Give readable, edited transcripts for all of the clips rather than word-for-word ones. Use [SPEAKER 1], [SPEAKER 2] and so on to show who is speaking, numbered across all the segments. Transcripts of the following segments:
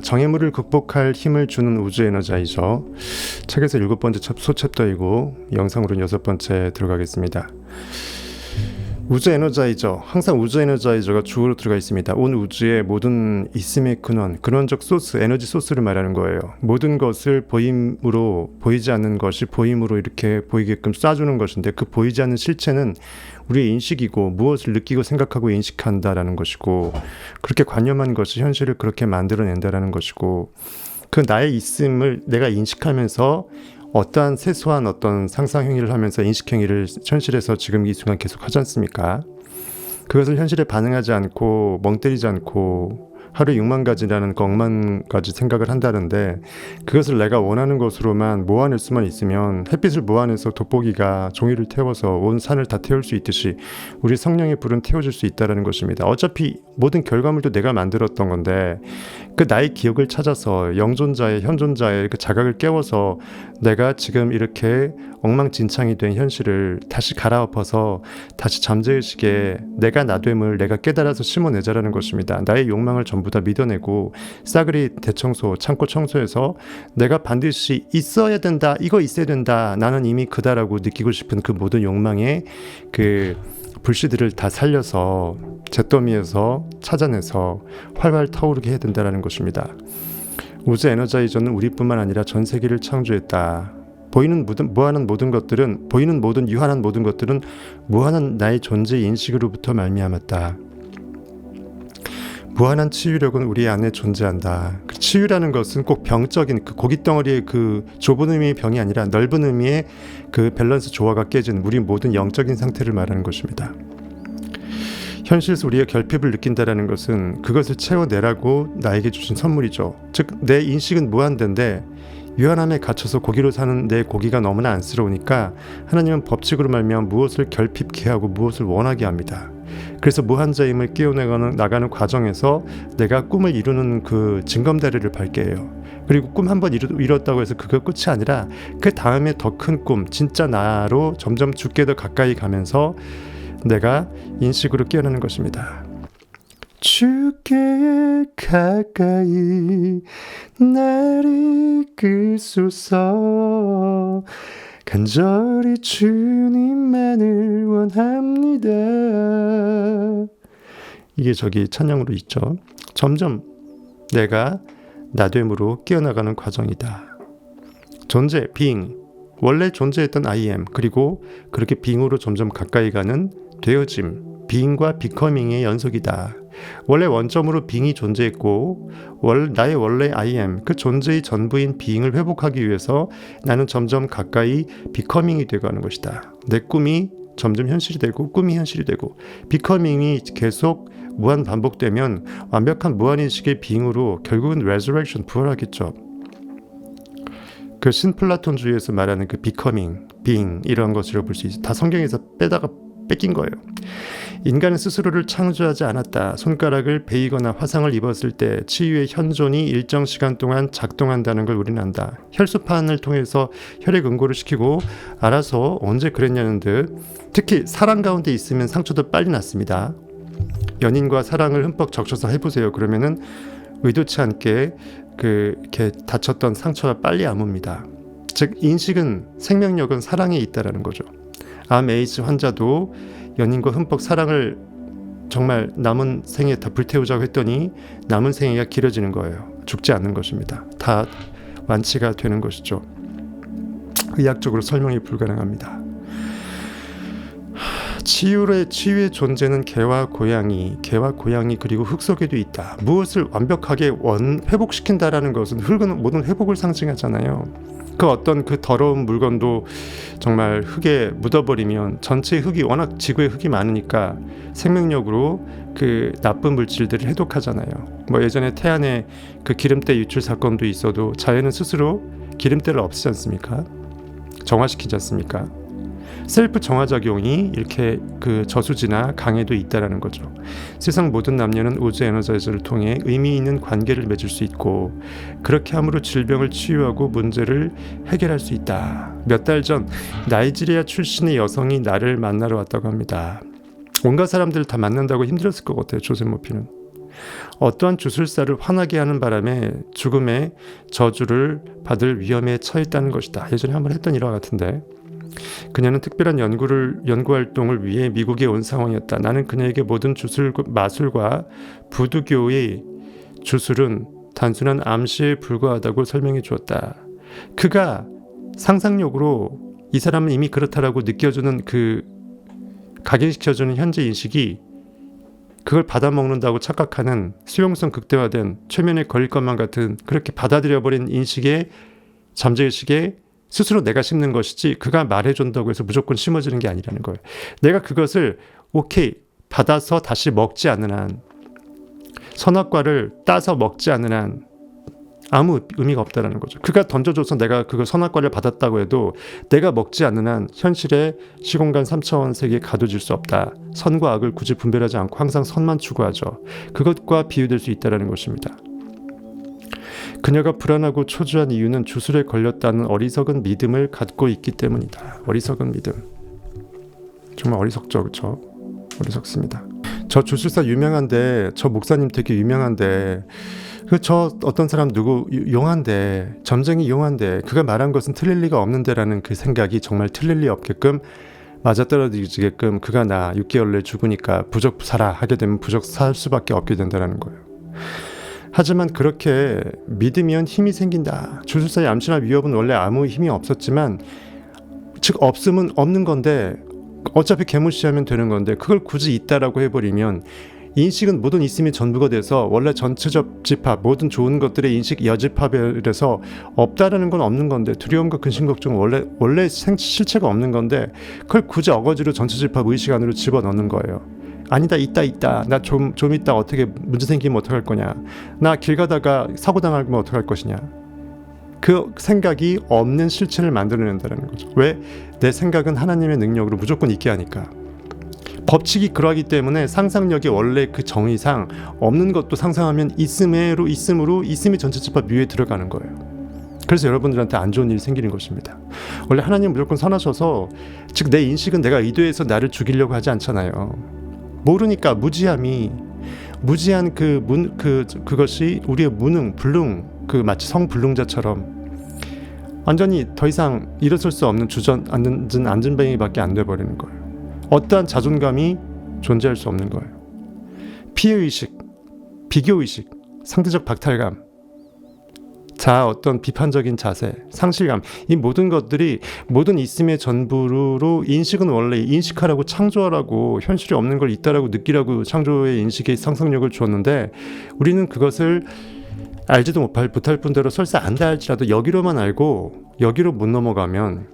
[SPEAKER 1] 장애물을 극복할 힘을 주는 우주 에너자이저 책에서 7번째 소챕터이고 영상으로는 6번째 들어가겠습니다. 우주 에너자이저, 항상 우주 에너자이저가 주어로 들어가 있습니다. 온 우주의 모든 있음의 근원적 소스, 에너지 소스를 말하는 거예요. 모든 것을 보임으로, 보이지 않는 것이 보임으로 이렇게 보이게끔 쏴주는 것인데, 그 보이지 않는 실체는 우리의 인식이고 무엇을 느끼고 생각하고 인식한다라는 것이고, 그렇게 관념한 것이 현실을 그렇게 만들어낸다라는 것이고, 그 나의 있음을 내가 인식하면서 어떠한 세소한 어떤 상상 행위를 하면서 인식 행위를 현실에서 지금 이 순간 계속 하지 않습니까? 그것을 현실에 반응하지 않고 멍 때리지 않고 하루에 6만 가지라는 억만 가지 생각을 한다는데, 그것을 내가 원하는 것으로만 모아낼 수만 있으면 햇빛을 모아내서 돋보기가 종이를 태워서 온 산을 다 태울 수 있듯이 우리 성령의 불은 태워질 수 있다는 것입니다. 어차피 모든 결과물도 내가 만들었던 건데, 그 나의 기억을 찾아서 영존자의 현존자의 그 자각을 깨워서 내가 지금 이렇게 엉망진창이 된 현실을 다시 갈아엎어서 다시 잠재의식에 내가 나됨을 내가 깨달아서 심어내자라는 것입니다. 나의 욕망을 전부 다 믿어내고 싸그리 대청소, 창고 청소해서 내가 반드시 있어야 된다, 이거 있어야 된다, 나는 이미 그다라고 느끼고 싶은 그 모든 욕망의 그 불씨들을 다 살려서 잿더미에서 찾아내서 활활 타오르게 해야 된다는 것입니다. 우주 에너자이저는 우리뿐만 아니라 전 세계를 창조했다. 보이는 무한한 모든 것들은, 보이는 모든 유한한 모든 것들은 무한한 나의 존재 인식으로부터 말미암았다. 무한한 치유력은 우리 안에 존재한다. 그 치유라는 것은 꼭 병적인 그 고깃덩어리의 그 좁은 의미의 병이 아니라 넓은 의미의 그 밸런스 조화가 깨진 우리 모든 영적인 상태를 말하는 것입니다. 현실에서 우리가 결핍을 느낀다는 것은 그것을 채워내라고 나에게 주신 선물이죠. 즉, 내 인식은 무한대인데 유한함에 갇혀서 고기로 사는 내 고기가 너무나 안쓰러우니까 하나님은 법칙으로 말미암아 무엇을 결핍케 하고 무엇을 원하게 합니다. 그래서 무한자임을 깨어나가는 과정에서 내가 꿈을 이루는 그 징검다리를 밟게 해요. 그리고 꿈 한 번 이뤘다고 해서 그거 끝이 아니라 그 다음에 더 큰 꿈, 진짜 나로 점점 죽게 더 가까이 가면서 내가 인식으로 깨어나는 것입니다. 주께 가까이 나를 이끌소서, 간절히 주님만을 원합니다. 이게 저기 찬양으로 있죠. 점점 내가 나됨으로 깨어나가는 과정이다. 존재, being, 원래 존재했던 I am, 그리고 그렇게 being으로 점점 가까이 가는 되어짐, being과 becoming의 연속이다. 원래 원점으로 being이 존재했고 나의 원래 I am, 그 존재의 전부인 being을 회복하기 위해서 나는 점점 가까이 becoming이 되어가는 것이다. 내 꿈이 점점 현실이 되고 꿈이 현실이 되고 becoming이 계속 무한 반복되면 완벽한 무한인식의 being으로 결국은 resurrection, 부활하겠죠. 그 신플라톤주의에서 말하는 그 becoming, being 이런 것으로 볼 수 있어요. 다 성경에서 뺏긴 거예요. 인간은 스스로를 창조하지 않았다. 손가락을 베이거나 화상을 입었을 때 치유의 현존이 일정 시간 동안 작동한다는 걸 우리는 안다. 혈수판을 통해서 혈액 응고를 시키고 알아서 언제 그랬냐는 듯, 특히 사랑 가운데 있으면 상처도 빨리 낫습니다. 연인과 사랑을 흠뻑 적셔서 해보세요. 그러면은 의도치 않게 이렇게 다쳤던 상처가 빨리 아뭅니다. 즉, 인식은, 생명력은 사랑에 있다라는 거죠. 암 에이즈 환자도 연인과 흠뻑 사랑을 정말 남은 생에 다 불태우자고 했더니 남은 생애가 길어지는 거예요. 죽지 않는 것입니다. 다 완치가 되는 것이죠. 의학적으로 설명이 불가능합니다. 치유의 존재는 개와 고양이 그리고 흙 속에도 있다. 무엇을 완벽하게 회복시킨다라는 것은 흙은 모든 회복을 상징하잖아요. 그 어떤 그 더러운 물건도 정말 흙에 묻어버리면 전체 흙이, 워낙 지구에 흙이 많으니까 생명력으로 그 나쁜 물질들을 해독하잖아요. 뭐 예전에 태안에 그 기름때 유출 사건도 있어도 자연은 스스로 기름때를 없애지 않습니까? 정화시키지 않습니까? 셀프 정화작용이 이렇게 그 저수지나 강에도 있다라는 거죠. 세상 모든 남녀는 우주 에너자이저를 통해 의미 있는 관계를 맺을 수 있고, 그렇게 함으로 질병을 치유하고 문제를 해결할 수 있다. 몇 달 전 나이지리아 출신의 여성이 나를 만나러 왔다고 합니다. 온갖 사람들을 다 만난다고 힘들었을 것 같아요. 조셉 머피는. 어떠한 주술사를 화나게 하는 바람에 죽음의 저주를 받을 위험에 처했다는 것이다. 예전에 한번 했던 일화 같은데, 그녀는 특별한 연구 활동을 위해 미국에 온 상황이었다. 나는 그녀에게 모든 마술과 부두교의 주술은 단순한 암시에 불과하다고 설명해 주었다. 그가 상상력으로 이 사람은 이미 그렇다라고 느껴주는 각인시켜주는 현재 인식이 그걸 받아먹는다고 착각하는 수용성 극대화된 최면에 걸릴 것만 같은 그렇게 받아들여버린 인식에 잠재의식에 스스로 내가 심는 것이지 그가 말해준다고 해서 무조건 심어지는 게 아니라는 거예요. 내가 그것을 오케이 받아서 다시 먹지 않는 한, 선악과를 따서 먹지 않는 한 아무 의미가 없다는 거죠. 그가 던져줘서 내가 그거 선악과를 받았다고 해도 내가 먹지 않는 한 현실의 시공간 3차원 세계에 가둬질 수 없다. 선과 악을 굳이 분별하지 않고 항상 선만 추구하죠. 그것과 비유될 수 있다는 것입니다. 그녀가 불안하고 초조한 이유는 주술에 걸렸다는 어리석은 믿음을 갖고 있기 때문이다. 어리석은 믿음. 정말 어리석죠, 그렇죠? 어리석습니다. 저 주술사 유명한데, 저 목사님 되게 유명한데, 저 어떤 사람 누구 용한데, 점쟁이 용한데, 그가 말한 것은 틀릴 리가 없는데라는 그 생각이 정말 틀릴 리 없게끔 맞아떨어지게끔 그가 나 6개월 내에 죽으니까 부적 사라 하게 되면 부적 살 수밖에 없게 된다는 거예요. 하지만 그렇게 믿으면 힘이 생긴다. 주술사의 암시나 위협은 원래 아무 힘이 없었지만, 즉 없으면 없는 건데 어차피 개무시하면 되는 건데 그걸 굳이 있다라고 해버리면 인식은 모든 있음이 전부가 돼서 원래 전체적 집합, 모든 좋은 것들의 인식 여집합에서 없다라는 건 없는 건데, 두려움과 근심 걱정은 원래 실체가 없는 건데 그걸 굳이 어거지로 전체 집합 의식 안으로 집어넣는 거예요. 아니다, 있다. 나 좀 있다 어떻게 문제 생기면 어떡할 거냐. 나 길 가다가 사고 당하면 어떡할 것이냐. 그 생각이 없는 실체를 만들어낸다는 거죠. 왜? 내 생각은 하나님의 능력으로 무조건 있게 하니까. 법칙이 그러하기 때문에 상상력이 원래 그 정의상 없는 것도 상상하면 있음이 전체 집합 묘에 들어가는 거예요. 그래서 여러분들한테 안 좋은 일이 생기는 것입니다. 원래 하나님은 무조건 선하셔서, 즉 내 인식은 내가 의도해서 나를 죽이려고 하지 않잖아요. 모르니까 무지한 그것이 우리의 무능, 불능, 마치 성불능자처럼 완전히 더 이상 일어설 수 없는 안전뱅이밖에 안 돼버리는 거예요. 어떠한 자존감이 존재할 수 없는 거예요. 피해의식, 비교의식, 상대적 박탈감, 어떤 비판적인 자세, 상실감, 이 모든 것들이 모든 있음의 전부로 인식은 원래 인식하라고 창조하라고 현실이 없는 걸 있다라고 느끼라고 창조의 인식의 상상력을 주었는데, 우리는 그것을 알지도 못할 뿐더러 설사 안다 할지라도 여기로만 알고 여기로 못 넘어가면,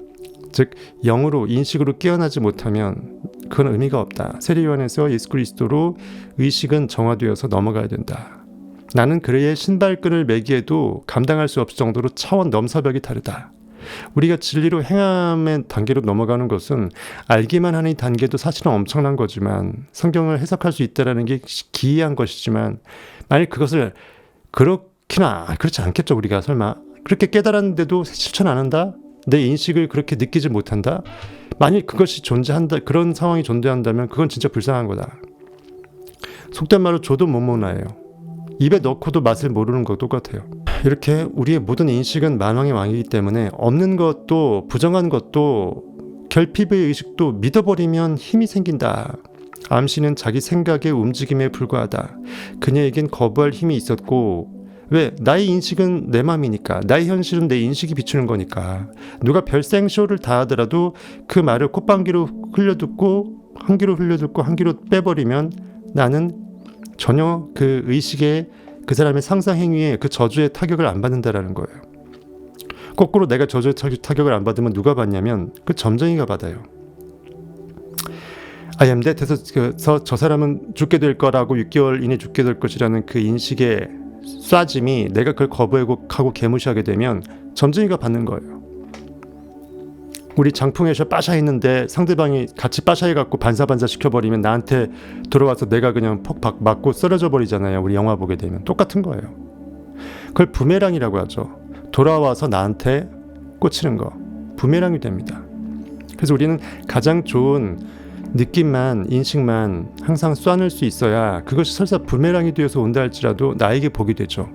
[SPEAKER 1] 즉 영으로 인식으로 깨어나지 못하면 그건 의미가 없다. 세례요한에서 예수 그리스도로 의식은 정화되어서 넘어가야 된다. 나는 그의 신발끈을 매기에도 감당할 수 없을 정도로 차원 넘사벽이 다르다. 우리가 진리로 행함의 단계로 넘어가는 것은 알기만 하는 단계도 사실은 엄청난 거지만, 성경을 해석할 수 있다는 게 기이한 것이지만, 만약 그것을 그렇지 않겠죠. 우리가 설마 그렇게 깨달았는데도 실천 안 한다? 내 인식을 그렇게 느끼지 못한다? 만약 그것이 존재한다, 그런 상황이 존재한다면 그건 진짜 불쌍한 거다. 속된 말로 조도 못 모나예요. 입에 넣고도 맛을 모르는 것 똑같아요. 이렇게 우리의 모든 인식은 만왕의 왕이기 때문에 없는 것도 부정한 것도 결핍의 의식도 믿어버리면 힘이 생긴다. 암시는 자기 생각의 움직임에 불과하다. 그녀에겐 거부할 힘이 있었고, 왜? 나의 인식은 내 맘이니까, 나의 현실은 내 인식이 비추는 거니까. 누가 별생쇼를 다 하더라도 그 말을 콧방귀로 흘려듣고 한 귀로 빼버리면 나는 전혀 그 의식에, 그 사람의 상상 행위에, 그 저주의 타격을 안 받는다라는 거예요. 거꾸로 내가 저주의 타격을 안 받으면 누가 받냐면 그 점쟁이가 받아요. I am that 해서 저 사람은 죽게 될 거라고, 6개월 이내 죽게 될 것이라는 그 인식의 쏴짐이 내가 그걸 거부하고 개무시하게 되면 점쟁이가 받는 거예요. 우리 장풍에서 빠샤했는데 상대방이 같이 빠샤해갖고 반사반사 시켜버리면 나한테 들어와서 내가 그냥 폭 맞고 쓰러져 버리잖아요. 우리 영화 보게 되면 똑같은 거예요. 그걸 부메랑이라고 하죠. 돌아와서 나한테 꽂히는 거, 부메랑이 됩니다. 그래서 우리는 가장 좋은 느낌만, 인식만 항상 쏴낼 수 있어야 그것이 설사 부메랑이 되어서 온다 할지라도 나에게 복이 되죠.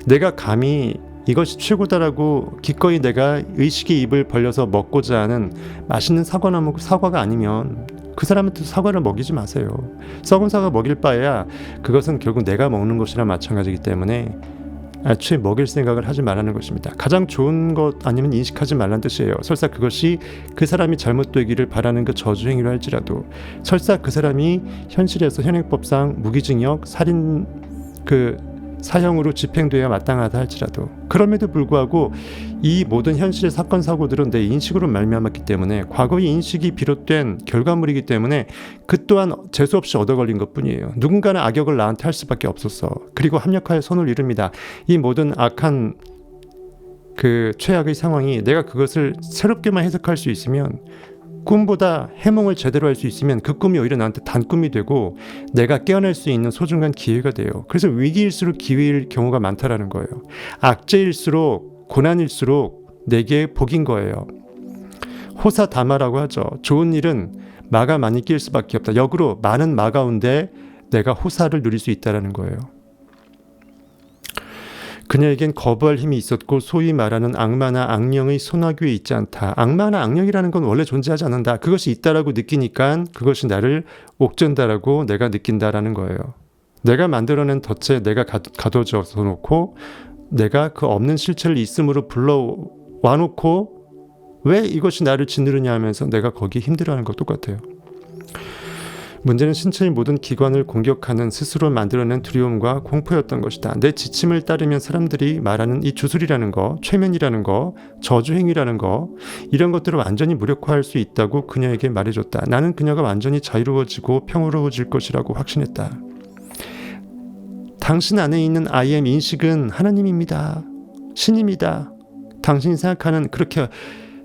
[SPEAKER 1] 내가 감히 이것이 최고다라고 기꺼이 내가 의식의 입을 벌려서 먹고자 하는 맛있는 사과가 아니면 그 사람한테 사과를 먹이지 마세요. 썩은 사과 먹일 바에야 그것은 결국 내가 먹는 것이랑 마찬가지이기 때문에 애초에 먹일 생각을 하지 말라는 것입니다. 가장 좋은 것 아니면 인식하지 말라는 뜻이에요. 설사 그것이 그 사람이 잘못되기를 바라는 그 저주행위를 할지라도, 설사 그 사람이 현실에서 현행법상 무기징역, 살인 사형으로 집행되어야 마땅하다 할지라도, 그럼에도 불구하고 이 모든 현실의 사건 사고들은 내 인식으로 말미암았기 때문에, 과거의 인식이 비롯된 결과물이기 때문에 그 또한 재수없이 얻어 걸린 것뿐이에요. 누군가는 악역을 나한테 할 수밖에 없었어. 그리고 합력하여 손을 이룹니다. 이 모든 악한 최악의 상황이 내가 그것을 새롭게만 해석할 수 있으면, 꿈보다 해몽을 제대로 할 수 있으면 그 꿈이 오히려 나한테 단꿈이 되고 내가 깨어날 수 있는 소중한 기회가 돼요. 그래서 위기일수록 기회일 경우가 많다라는 거예요. 악재일수록, 고난일수록 내게 복인 거예요. 호사다마라고 하죠. 좋은 일은 마가 많이 낄 수밖에 없다. 역으로 많은 마 가운데 내가 호사를 누릴 수 있다라는 거예요. 그녀에겐 거부할 힘이 있었고 소위 말하는 악마나 악령의 소나귀에 있지 않다. 악마나 악령이라는 건 원래 존재하지 않는다. 그것이 있다라고 느끼니까 그것이 나를 옥죄한다라고 내가 느낀다라는 거예요. 내가 만들어낸 덫에 내가 가둬져서 놓고 내가 그 없는 실체를 있음으로 불러와 놓고 왜 이것이 나를 짓누르냐 하면서 내가 거기에 힘들어하는 것 똑같아요. 문제는 신체의 모든 기관을 공격하는 스스로 만들어낸 두려움과 공포였던 것이다. 내 지침을 따르면 사람들이 말하는 이 주술이라는 거, 최면이라는 거, 저주행위라는 거, 이런 것들을 완전히 무력화할 수 있다고 그녀에게 말해줬다. 나는 그녀가 완전히 자유로워지고 평화로워질 것이라고 확신했다. 당신 안에 있는 I am 인식은 하나님입니다. 신입니다. 당신이 생각하는 그렇게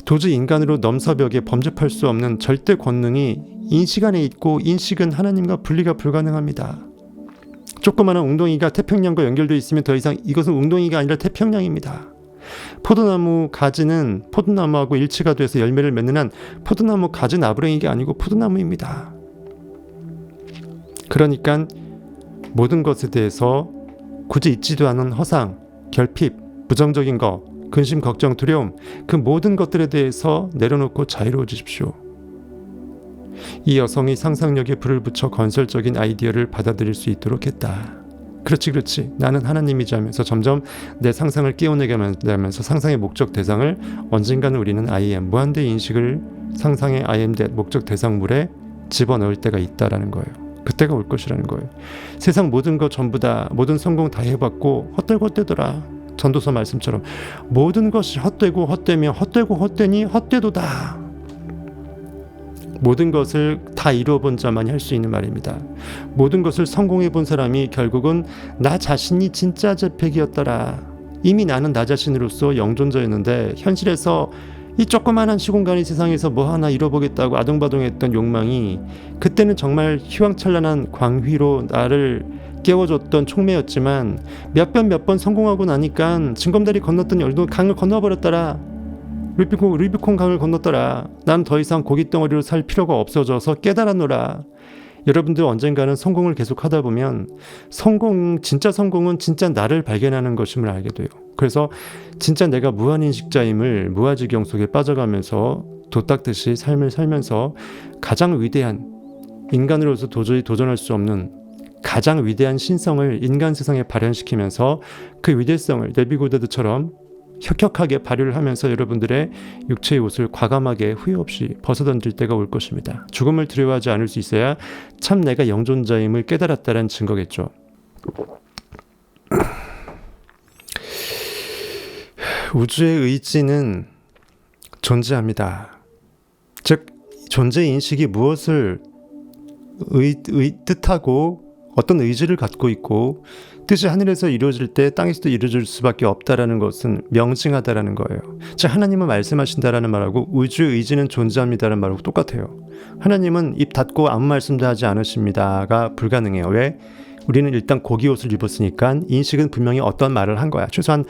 [SPEAKER 1] 도저히 인간으로 넘사벽에 범접할 수 없는 절대 권능이 인식 안에 있고, 인식은 하나님과 분리가 불가능합니다. 조그마한 웅덩이가 태평양과 연결되어 있으면 더 이상 이것은 웅덩이가 아니라 태평양입니다. 포도나무 가지는 포도나무하고 일치가 돼서 열매를 맺는 한 포도나무 가지 나부랭이가 아니고 포도나무입니다. 그러니까 모든 것에 대해서 굳이 있지도 않은 허상, 결핍, 부정적인 것, 근심, 걱정, 두려움, 그 모든 것들에 대해서 내려놓고 자유로워지십시오. 이 여성이 상상력에 불을 붙여 건설적인 아이디어를 받아들일 수 있도록 했다. 그렇지. 나는 하나님이지 하면서 점점 내 상상을 깨어내게 하면서 상상의 목적 대상을 언젠가는 우리는 I am, 무한대의 인식을 상상의 I am that 목적 대상물에 집어넣을 때가 있다라는 거예요. 그때가 올 것이라는 거예요. 세상 모든 것 전부 다, 모든 성공 다 해봤고 헛되고 헛되더라. 전도서 말씀처럼 모든 것이 헛되고 헛되며 헛되고 헛되니 헛되도다. 모든 것을 다 이루어 본 자만이 할 수 있는 말입니다. 모든 것을 성공해 본 사람이 결국은 나 자신이 진짜 제팩이었더라. 이미 나는 나 자신으로서 영존자였는데 현실에서 이 조그마한 시공간의 세상에서 뭐 하나 이뤄보겠다고 아둥바둥했던 욕망이 그때는 정말 휘황찬란한 광휘로 나를 깨워줬던 촉매였지만 몇 번 성공하고 나니까 징검다리 건넜던 강을 건너버렸더라. 루비콘 강을 건넜더라. 난 더 이상 고깃덩어리로 살 필요가 없어져서 깨달았노라. 여러분들 언젠가는 성공을 계속하다 보면 진짜 성공은 진짜 나를 발견하는 것임을 알게 돼요. 그래서 진짜 내가 무한인식자임을 무아지경 속에 빠져가면서 도닦듯이 삶을 살면서 가장 위대한, 인간으로서 도저히 도전할 수 없는 가장 위대한 신성을 인간 세상에 발현시키면서 그 위대성을 네비고데드처럼 혁혁하게 발휘를 하면서 여러분들의 육체의 옷을 과감하게 후회 없이 벗어던질 때가 올 것입니다. 죽음을 두려워하지 않을 수 있어야 참 내가 영존자임을 깨달았다는 증거겠죠. 우주의 의지는 존재합니다. 즉 존재 인식이 무엇을 뜻하고 어떤 의지를 갖고 있고 뜻이 하늘에서 이루어질 때 땅에서도 이루어질 수밖에 없다라는 것은 명징하다라는 거예요. 즉 하나님은 말씀하신다라는 말하고 우주의 의지는 존재합니다라는 말하고 똑같아요. 하나님은 입 닫고 아무 말씀도 하지 않으십니다가 불가능해요. 왜? 우리는 일단 고기 옷을 입었으니까 인식은 분명히 어떤 말을 한 거야. 최소한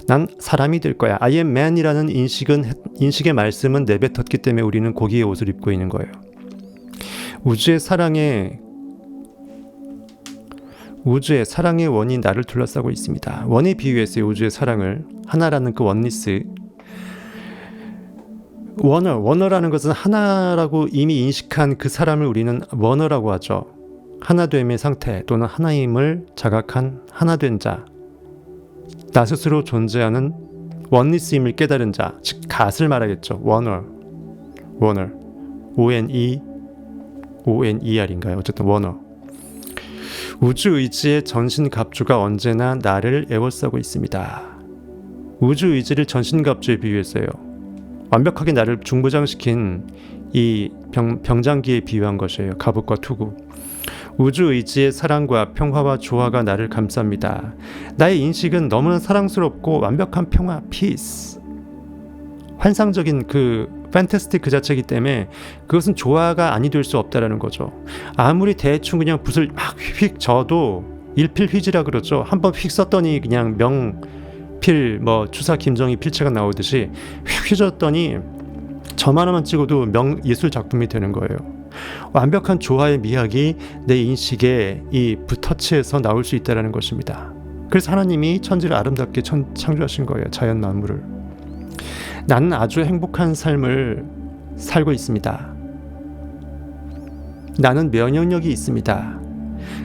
[SPEAKER 1] 난 사람이 될 거야. I am man이라는 인식의 말씀은 내뱉었기 때문에 우리는 고기의 옷을 입고 있는 거예요. 우주의 사랑의 원이 나를 둘러싸고 있습니다. 원에 비유했어요. 우주의 사랑을. 하나라는 그 원리스. 원어라는 것은 하나라고 이미 인식한 그 사람을 우리는 원어라고 하죠. 하나됨의 상태 또는 하나임을 자각한 하나된 자. 나 스스로 존재하는 원리스임을 깨달은 자. 즉 갓을 말하겠죠. 원어. ONER인가요? 어쨌든 원어. 우주의지의 전신갑주가 언제나 나를 에워싸고 있습니다. 우주의지를 전신갑주에 비유했어요. 완벽하게 나를 중부장시킨 이 병장기에 비유한 것이에요. 갑옷과 투구. 우주의지의 사랑과 평화와 조화가 나를 감쌉니다. 나의 인식은 너무나 사랑스럽고 완벽한 평화, 피스. 환상적인 그 판타스틱 그 자체이기 때문에 그것은 조화가 아니 될 수 없다라는 거죠. 아무리 대충 그냥 붓을 막 휙휙 져도 일필휘지라 그러죠. 한번 휙 썼더니 그냥 명필 주사 김정희 필체가 나오듯이 휙 휘졌더니 점 하나만 찍어도 예술 작품이 되는 거예요. 완벽한 조화의 미학이 내 인식의 이 붓터치에서 나올 수 있다는 것입니다. 그래서 하나님이 천지를 아름답게 창조하신 거예요. 자연 만물을. 나는 아주 행복한 삶을 살고 있습니다. 나는 면역력이 있습니다.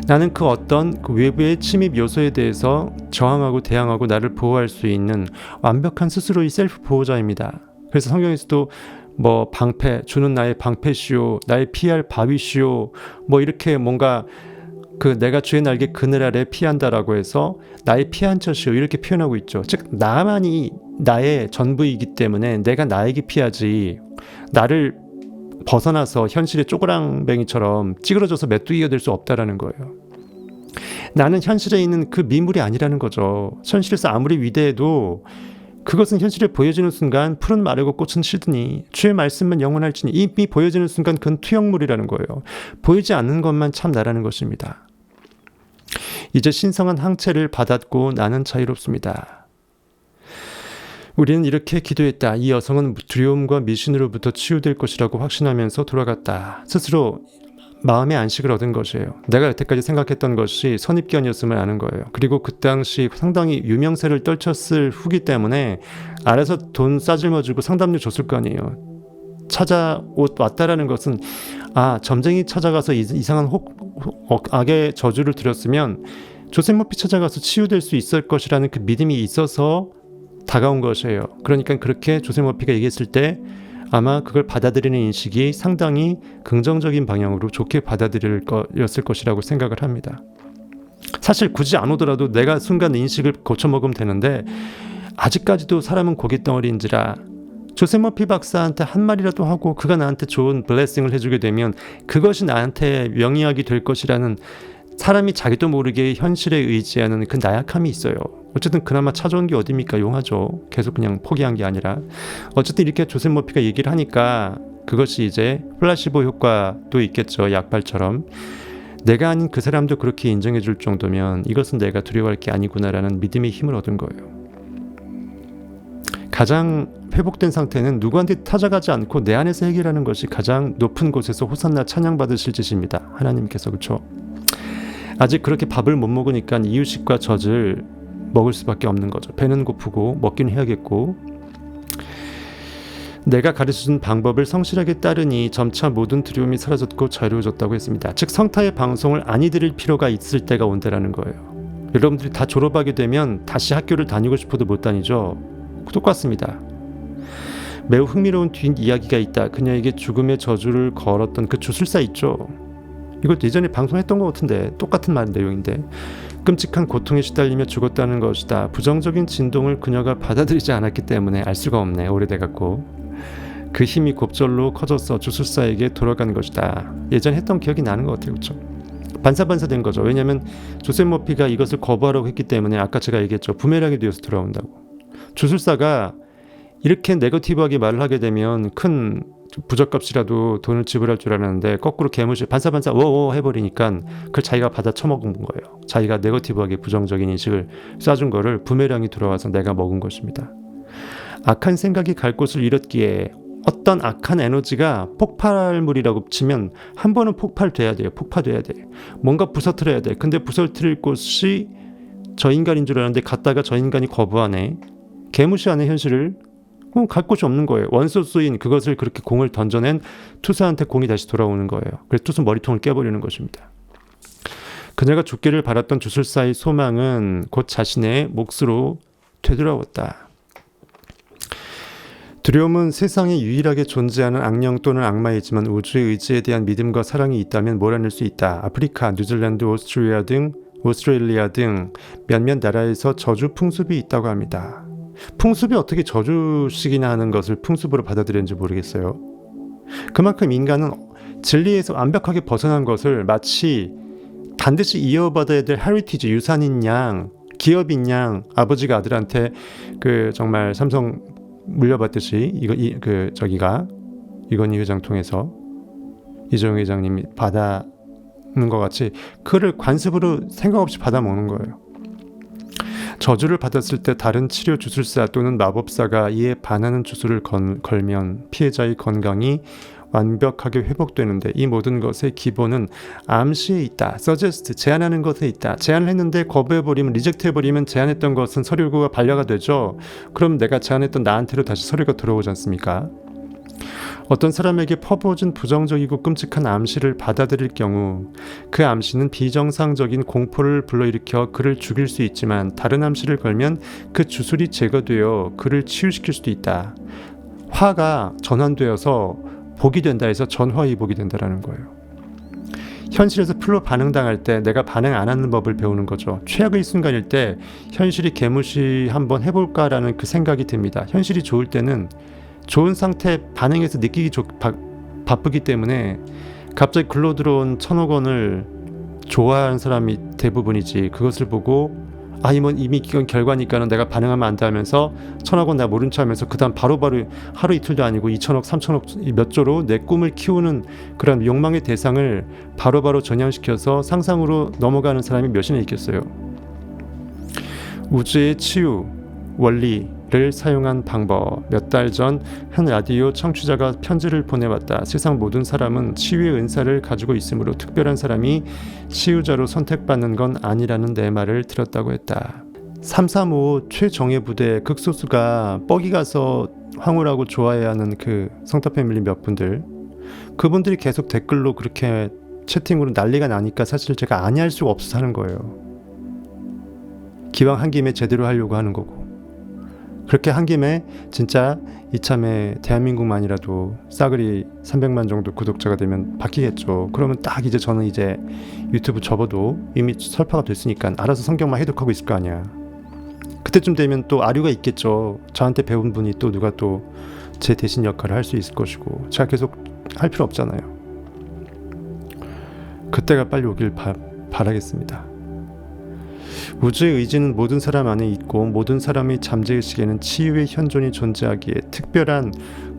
[SPEAKER 1] 나는 그 어떤 그 외부의 침입 요소에 대해서 저항하고 대항하고 나를 보호할 수 있는 완벽한 스스로의 셀프 보호자입니다. 그래서 성경에서도 방패, 주는 나의 방패시오, 나의 피할 바위시오, 이렇게 뭔가 그 내가 주의 날개 그늘 아래 피한다라고 해서 나의 피한 처시오 이렇게 표현하고 있죠. 즉 나만이 나의 전부이기 때문에 내가 나에게 피하지 나를 벗어나서 현실의 쪼그랑뱅이처럼 찌그러져서 메뚜기가 될 수 없다라는 거예요. 나는 현실에 있는 그 미물이 아니라는 거죠. 현실에서 아무리 위대해도 그것은 현실에 보여지는 순간 풀은 마르고 꽃은 시드니 주의 말씀만 영원할지니 이미 보여지는 순간 그건 투영물이라는 거예요. 보이지 않는 것만 참 나라는 것입니다. 이제 신성한 항체를 받았고 나는 자유롭습니다. 우리는 이렇게 기도했다. 이 여성은 두려움과 미신으로부터 치유될 것이라고 확신하면서 돌아갔다. 스스로 마음의 안식을 얻은 것이에요. 내가 여태까지 생각했던 것이 선입견이었음을 아는 거예요. 그리고 그 당시 상당히 유명세를 떨쳤을 후기 때문에 알아서 돈 싸질머주고 상담료 줬을 거 아니에요. 찾아왔다라는 것은 점쟁이 찾아가서 이상한 악의 저주를 들었으면 조셉 머피 찾아가서 치유될 수 있을 것이라는 그 믿음이 있어서 다가온 것이에요. 그러니까 그렇게 조셉 머피가 얘기했을 때 아마 그걸 받아들이는 인식이 상당히 긍정적인 방향으로 좋게 받아들일 거였을 것이라고 생각을 합니다. 사실 굳이 안 오더라도 내가 순간 인식을 고쳐먹으면 되는데 아직까지도 사람은 고깃덩어리인지라 조셉 머피 박사한테 한 말이라도 하고 그가 나한테 좋은 블레싱을 해주게 되면 그것이 나한테 명의학이 될 것이라는 사람이 자기도 모르게 현실에 의지하는 그 나약함이 있어요. 어쨌든 그나마 찾아온 게 어딥니까? 용하죠. 계속 그냥 포기한 게 아니라. 어쨌든 이렇게 조셉 머피가 얘기를 하니까 그것이 이제 플라시보 효과도 있겠죠. 약발처럼. 내가 아닌 그 사람도 그렇게 인정해 줄 정도면 이것은 내가 두려워할 게 아니구나라는 믿음의 힘을 얻은 거예요. 가장 회복된 상태는 누구한테 찾아가지 않고 내 안에서 해결하는 것이 가장 높은 곳에서 호산나 찬양받으실 짓입니다. 하나님께서. 그렇죠? 아직 그렇게 밥을 못 먹으니까 이유식과 젖을 먹을 수밖에 없는 거죠. 배는 고프고 먹긴 해야겠고 내가 가르쳐준 방법을 성실하게 따르니 점차 모든 두려움이 사라졌고 자유로워졌다고 했습니다. 즉 성타의 방송을 아니 들을 필요가 있을 때가 온다라는 거예요. 여러분들이 다 졸업하게 되면 다시 학교를 다니고 싶어도 못 다니죠. 똑같습니다. 매우 흥미로운 뒷이야기가 있다. 그녀에게 죽음의 저주를 걸었던 그 주술사 있죠. 이거 예전에 방송했던 것 같은데 똑같은 말 내용인데 끔찍한 고통에 시달리며 죽었다는 것이다. 부정적인 진동을 그녀가 받아들이지 않았기 때문에 알 수가 없네. 오래돼갖고 그 힘이 곱절로 커져서 주술사에게 돌아간 것이다. 예전에 했던 기억이 나는 것 같아요. 그렇죠? 반사된 거죠. 왜냐하면 조셉 머피가 이것을 거부하라고 했기 때문에 아까 제가 얘기했죠. 부메랑이 되어서 돌아온다고. 주술사가 이렇게 네거티브하게 말을 하게 되면 큰 부적값이라도 돈을 지불할 줄 알았는데 거꾸로 개무시 반사반사 워워 해버리니까 그걸 자기가 받아 처먹은 거예요. 자기가 네거티브하게 부정적인 인식을 쏴준 거를 부메랑이 돌아와서 내가 먹은 것입니다. 악한 생각이 갈 곳을 잃었기에 어떤 악한 에너지가 폭발물이라고 치면 한 번은 폭발돼야 돼요. 폭파돼야 돼. 뭔가 부서뜨려야 돼. 근데 부서뜨릴 곳이 저 인간인 줄 알았는데 갔다가 저 인간이 거부하네. 개무시하는 현실을 갈 곳이 없는 거예요. 원소스인 그것을 그렇게 공을 던져낸 투수한테 공이 다시 돌아오는 거예요. 그래서 투수 머리통을 깨버리는 것입니다. 그녀가 죽기를 바랐던 주술사의 소망은 곧 자신의 몫으로 되돌아왔다. 두려움은 세상에 유일하게 존재하는 악령 또는 악마이지만 우주의 의지에 대한 믿음과 사랑이 있다면 몰아낼 수 있다. 아프리카, 뉴질랜드, 오스트레일리아 등 몇몇 나라에서 저주 풍습이 있다고 합니다. 풍습이 어떻게 저주식이나 하는 것을 풍습으로 받아들이는지 모르겠어요. 그만큼 인간은 진리에서 완벽하게 벗어난 것을 마치 반드시 이어받아야 될 헤리티지, 유산인 양, 기업인 양, 아버지가 아들한테 그 정말 삼성 물려받듯이 이건희 회장 통해서 이정용 회장님이 받아는 것 같이 그를 관습으로 생각 없이 받아먹는 거예요. 저주를 받았을 때 다른 치료 주술사 또는 마법사가 이에 반하는 주술을 걸면 피해자의 건강이 완벽하게 회복되는데 이 모든 것의 기본은 암시에 있다. 서제스트, 제안하는 것에 있다. 제안을 했는데 거부해버리면, 리젝트해버리면 제안했던 것은 서류가 반려가 되죠. 그럼 내가 제안했던 나한테로 다시 서류가 들어오지 않습니까? 어떤 사람에게 퍼부어진 부정적이고 끔찍한 암시를 받아들일 경우 그 암시는 비정상적인 공포를 불러일으켜 그를 죽일 수 있지만 다른 암시를 걸면 그 주술이 제거되어 그를 치유시킬 수도 있다. 화가 전환되어서 복이 된다 해서 전화위복이 된다라는 거예요. 현실에서 풀로 반응당할 때 내가 반응 안 하는 법을 배우는 거죠. 최악의 순간일 때 현실이 개무시 한번 해볼까라는 그 생각이 듭니다. 현실이 좋을 때는 좋은 상태 반응해서 느끼기 바쁘기 때문에 갑자기 글로 들어온 1,000억 원을 좋아하는 사람이 대부분이지, 그것을 보고 이미 이건 결과니까는 내가 반응하면 안 돼 하면서 1,000억 원 나 모른 척 하면서 그 다음 바로바로 하루 이틀도 아니고 2,000억 3,000억 몇 조로 내 꿈을 키우는 그런 욕망의 대상을 바로바로 전향시켜서 상상으로 넘어가는 사람이 몇이나 있겠어요. 우주의 치유 원리를 사용한 방법. 몇 달 전 한 라디오 청취자가 편지를 보내왔다. 세상 모든 사람은 치유의 은사를 가지고 있으므로 특별한 사람이 치유자로 선택받는 건 아니라는 내 말을 들었다고 했다. 335 최정예 부대 극소수가 뻐기 가서 황홀하고 좋아해야 하는 그 성타 패밀리 몇 분들, 그분들이 계속 댓글로 그렇게 채팅으로 난리가 나니까 사실 제가 아니할 수가 없어서 하는 거예요. 기왕 한 김에 제대로 하려고 하는 거고, 그렇게 한 김에 진짜 이참에 대한민국만이라도 싸그리 300만 정도 구독자가 되면 바뀌겠죠. 그러면 딱 이제 저는 이제 유튜브 접어도 이미 설파가 됐으니까 알아서 성경만 해독하고 있을 거 아니야. 그때쯤 되면 또 아류가 있겠죠. 저한테 배운 분이 또 누가 또 제 대신 역할을 할 수 있을 것이고, 제가 계속 할 필요 없잖아요. 그때가 빨리 오길 바라겠습니다. 우주의 의지는 모든 사람 안에 있고 모든 사람의 잠재의식에는 치유의 현존이 존재하기에 특별한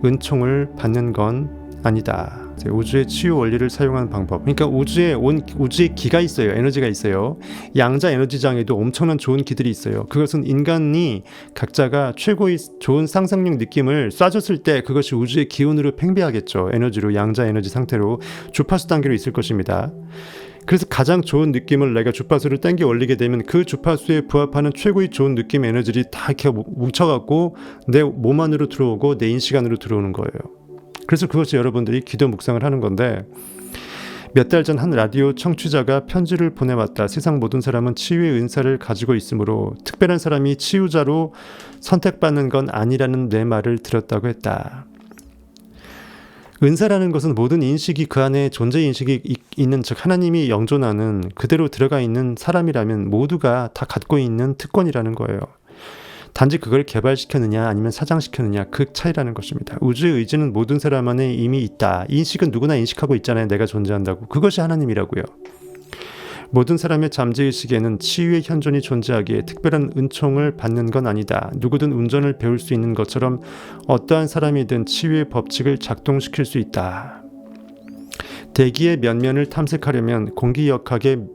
[SPEAKER 1] 은총을 받는 건 아니다. 우주의 치유 원리를 사용하는 방법. 그러니까 우주의 기가 있어요. 에너지가 있어요. 양자 에너지장에도 엄청난 좋은 기들이 있어요. 그것은 인간이 각자가 최고의 좋은 상상력 느낌을 쏴줬을 때 그것이 우주의 기운으로 팽배하겠죠. 에너지로, 양자 에너지 상태로 주파수 단계로 있을 것입니다. 그래서 가장 좋은 느낌을 내가 주파수를 당겨 올리게 되면 그 주파수에 부합하는 최고의 좋은 느낌 에너지들이 다 이렇게 뭉쳐갖고 내 몸 안으로 들어오고 내 인식 안으로 들어오는 거예요. 그래서 그것이 여러분들이 기도 묵상을 하는 건데, 몇 달 전 한 라디오 청취자가 편지를 보내왔다. 세상 모든 사람은 치유의 은사를 가지고 있으므로 특별한 사람이 치유자로 선택받는 건 아니라는 내 말을 들었다고 했다. 은사라는 것은 모든 인식이 그 안에 존재 인식이 있는, 즉 하나님이 영존하는 그대로 들어가 있는 사람이라면 모두가 다 갖고 있는 특권이라는 거예요. 단지 그걸 개발시켰느냐 아니면 사장시켰느냐, 그 차이라는 것입니다. 우주의 의지는 모든 사람 안에 이미 있다. 인식은 누구나 인식하고 있잖아요. 내가 존재한다고. 그것이 하나님이라고요. 모든 사람의 잠재의식에는 치유의 현존이 존재하기에 특별한 은총을 받는 건 아니다. 누구든 운전을 배울 수 있는 것처럼 어떠한 사람이든 치유의 법칙을 작동시킬 수 있다. 대기의 면면을 탐색하려면 공기역학의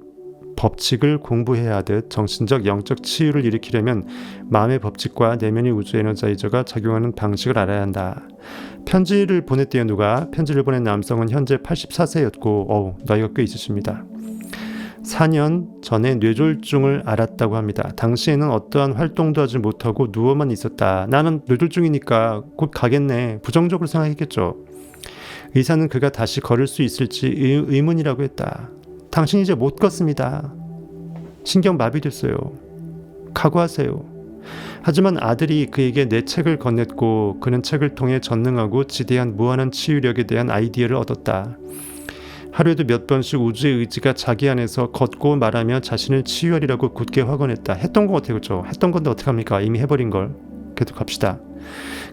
[SPEAKER 1] 법칙을 공부해야 하듯 정신적 영적 치유를 일으키려면 마음의 법칙과 내면의 우주 에너자이저가 작용하는 방식을 알아야 한다. 편지를 보냈대요. 누가? 편지를 보낸 남성은 현재 84세였고 나이가 꽤 있으십니다. 4년 전에 뇌졸중을 앓았다고 합니다. 당시에는 어떠한 활동도 하지 못하고 누워만 있었다. 나는 뇌졸중이니까 곧 가겠네. 부정적으로 생각했겠죠. 의사는 그가 다시 걸을 수 있을지 의문이라고 했다. 당신 이제 못 걷습니다. 신경 마비됐어요. 각오하세요. 하지만 아들이 그에게 내 책을 건넸고 그는 책을 통해 전능하고 지대한 무한한 치유력에 대한 아이디어를 얻었다. 하루에도 몇 번씩 우주의 의지가 자기 안에서 걷고 말하며 자신을 치유하리라고 굳게 확언했다. 했던 거 같아요. 그렇죠? 했던 건데 어떡합니까? 이미 해버린 걸. 그래도 갑시다.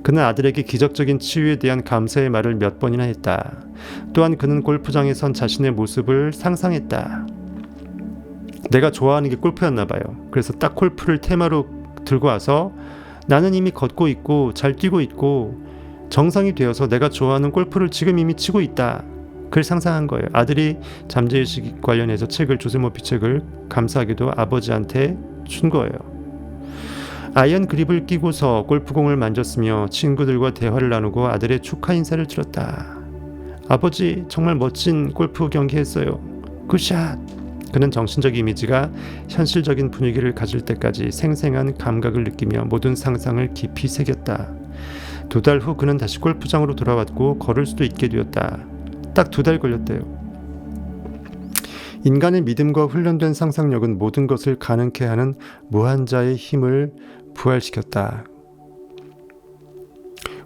[SPEAKER 1] 그는 아들에게 기적적인 치유에 대한 감사의 말을 몇 번이나 했다. 또한 그는 골프장에 선 자신의 모습을 상상했다. 내가 좋아하는 게 골프였나 봐요. 그래서 딱 골프를 테마로 들고 와서 나는 이미 걷고 있고 잘 뛰고 있고 정상이 되어서 내가 좋아하는 골프를 지금 이미 치고 있다. 그걸 상상한 거예요. 아들이 잠재의식 관련해서 책을 조세 머피 책을 감사하게도 아버지한테 준 거예요. 아이언 그립을 끼고서 골프공을 만졌으며 친구들과 대화를 나누고 아들의 축하 인사를 들었다. 아버지 정말 멋진 골프 경기 했어요. 굿샷. 그는 정신적 이미지가 현실적인 분위기를 가질 때까지 생생한 감각을 느끼며 모든 상상을 깊이 새겼다. 2달 후 그는 다시 골프장으로 돌아왔고 걸을 수도 있게 되었다. 딱 2달 걸렸대요. 인간의 믿음과 훈련된 상상력은 모든 것을 가능케 하는 무한자의 힘을 부활시켰다.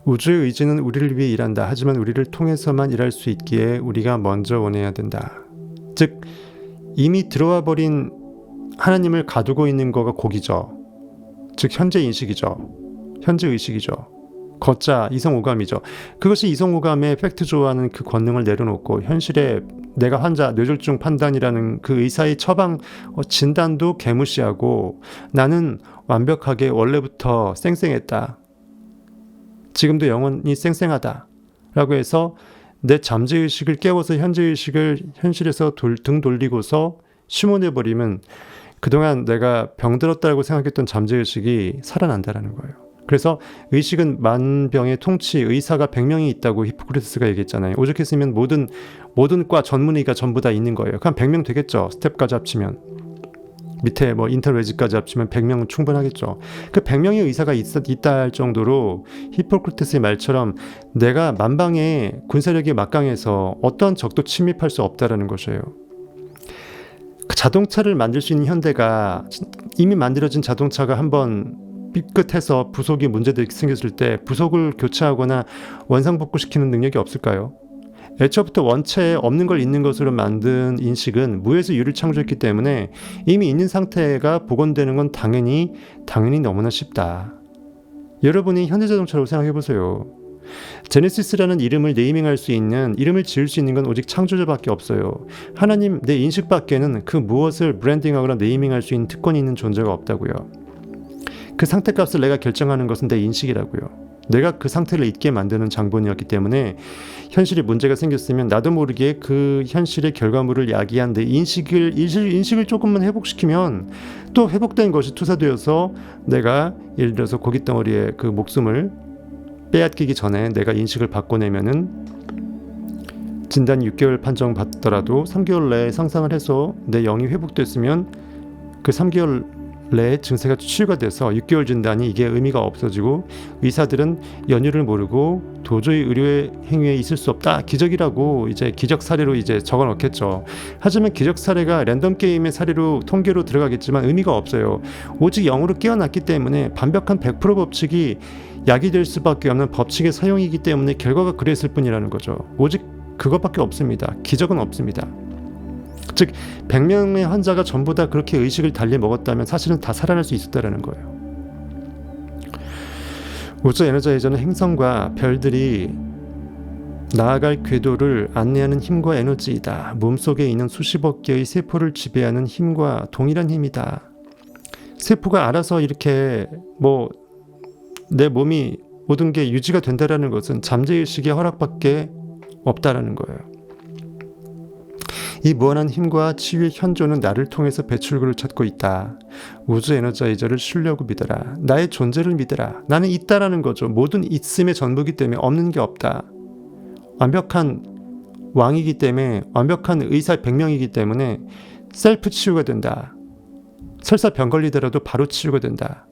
[SPEAKER 1] 우주의 의지는 우리를 위해 일한다. 하지만 우리를 통해서만 일할 수 있기에 우리가 먼저 원해야 된다. 즉 이미 들어와 버린 하나님을 가두고 있는 거가 고기죠. 즉 현재 인식이죠. 현재 의식이죠. 걷자 이성오감이죠. 그것이 이성오감의 팩트 좋아하는 그 권능을 내려놓고 현실에 내가 환자 뇌졸중 판단이라는 그 의사의 처방 진단도 개무시하고 나는 완벽하게 원래부터 쌩쌩했다. 지금도 영원히 쌩쌩하다. 라고 해서 내 잠재의식을 깨워서 현재의식을 현실에서 등 돌리고서 심어내버리면 그동안 내가 병들었다고 생각했던 잠재의식이 살아난다라는 거예요. 그래서 의식은 만병의 통치, 의사가 100명이 있다고 히포크라테스가 얘기했잖아요. 오죽했으면 모든 과 전문의가 전부 다 있는 거예요. 그럼 100명 되겠죠. 스텝까지 합치면. 밑에 인터레지까지 합치면 100명은 충분하겠죠. 그 100명의 의사가 있다 할 정도로 히포크라테스의 말처럼 내가 만방의 군사력이 막강해서 어떠한 적도 침입할 수 없다라는 것이에요. 그 자동차를 만들 수 있는 현대가 이미 만들어진 자동차가 한번 삐끗해서 부속이 문제들이 생겼을 때 부속을 교체하거나 원상복구시키는 능력이 없을까요? 애초부터 원체에 없는 걸 있는 것으로 만든 인식은 무에서 유를 창조했기 때문에 이미 있는 상태가 복원되는 건 당연히 너무나 쉽다. 여러분이 현대자동차라고 생각해보세요. 제네시스라는 이름을 네이밍할 수 있는, 이름을 지을 수 있는 건 오직 창조자밖에 없어요. 하나님, 내 인식밖에는 그 무엇을 브랜딩하거나 네이밍할 수 있는 특권이 있는 존재가 없다고요. 그 상태값을 내가 결정하는 것은 내 인식이라고요. 내가 그 상태를 있게 만드는 장본이었기 때문에 현실에 문제가 생겼으면 나도 모르게 그 현실의 결과물을 야기한 내 인식을 조금만 회복시키면 또 회복된 것이 투사되어서 내가 예를 들어서 고깃덩어리에 그 목숨을 빼앗기기 전에 내가 인식을 바꿔내면은 진단 6개월 판정 받더라도 3개월 내에 상상을 해서 내 영이 회복됐으면 그 3개월 내에 증세가 치유가 돼서 6개월 진단이 이게 의미가 없어지고 의사들은 연유를 모르고 도저히 의료의 행위에 있을 수 없다. 기적이라고 이제 기적 사례로 이제 적어 놓겠죠. 하지만 기적 사례가 랜덤 게임의 사례로 통계로 들어가겠지만 의미가 없어요. 오직 영으로 깨어났기 때문에 완벽한 100% 법칙이 약이 될 수밖에 없는 법칙의 사용이기 때문에 결과가 그랬을 뿐이라는 거죠. 오직 그것밖에 없습니다. 기적은 없습니다. 즉 100명의 환자가 전부 다 그렇게 의식을 달리 먹었다면 사실은 다 살아날 수 있었다는 거예요. 우주 에너자이저는 행성과 별들이 나아갈 궤도를 안내하는 힘과 에너지이다. 몸속에 있는 수십억 개의 세포를 지배하는 힘과 동일한 힘이다. 세포가 알아서 이렇게 내 몸이 모든 게 유지가 된다라는 것은 잠재의식의 허락밖에 없다라는 거예요. 이 무한한 힘과 치유의 현조는 나를 통해서 배출구를 찾고 있다. 우주 에너자이저를 신뢰하고 믿어라. 나의 존재를 믿어라. 나는 있다라는 거죠. 모든 있음의 전부이기 때문에 없는 게 없다. 완벽한 왕이기 때문에, 완벽한 의사 백명이기 때문에 셀프 치유가 된다. 설사 병 걸리더라도 바로 치유가 된다.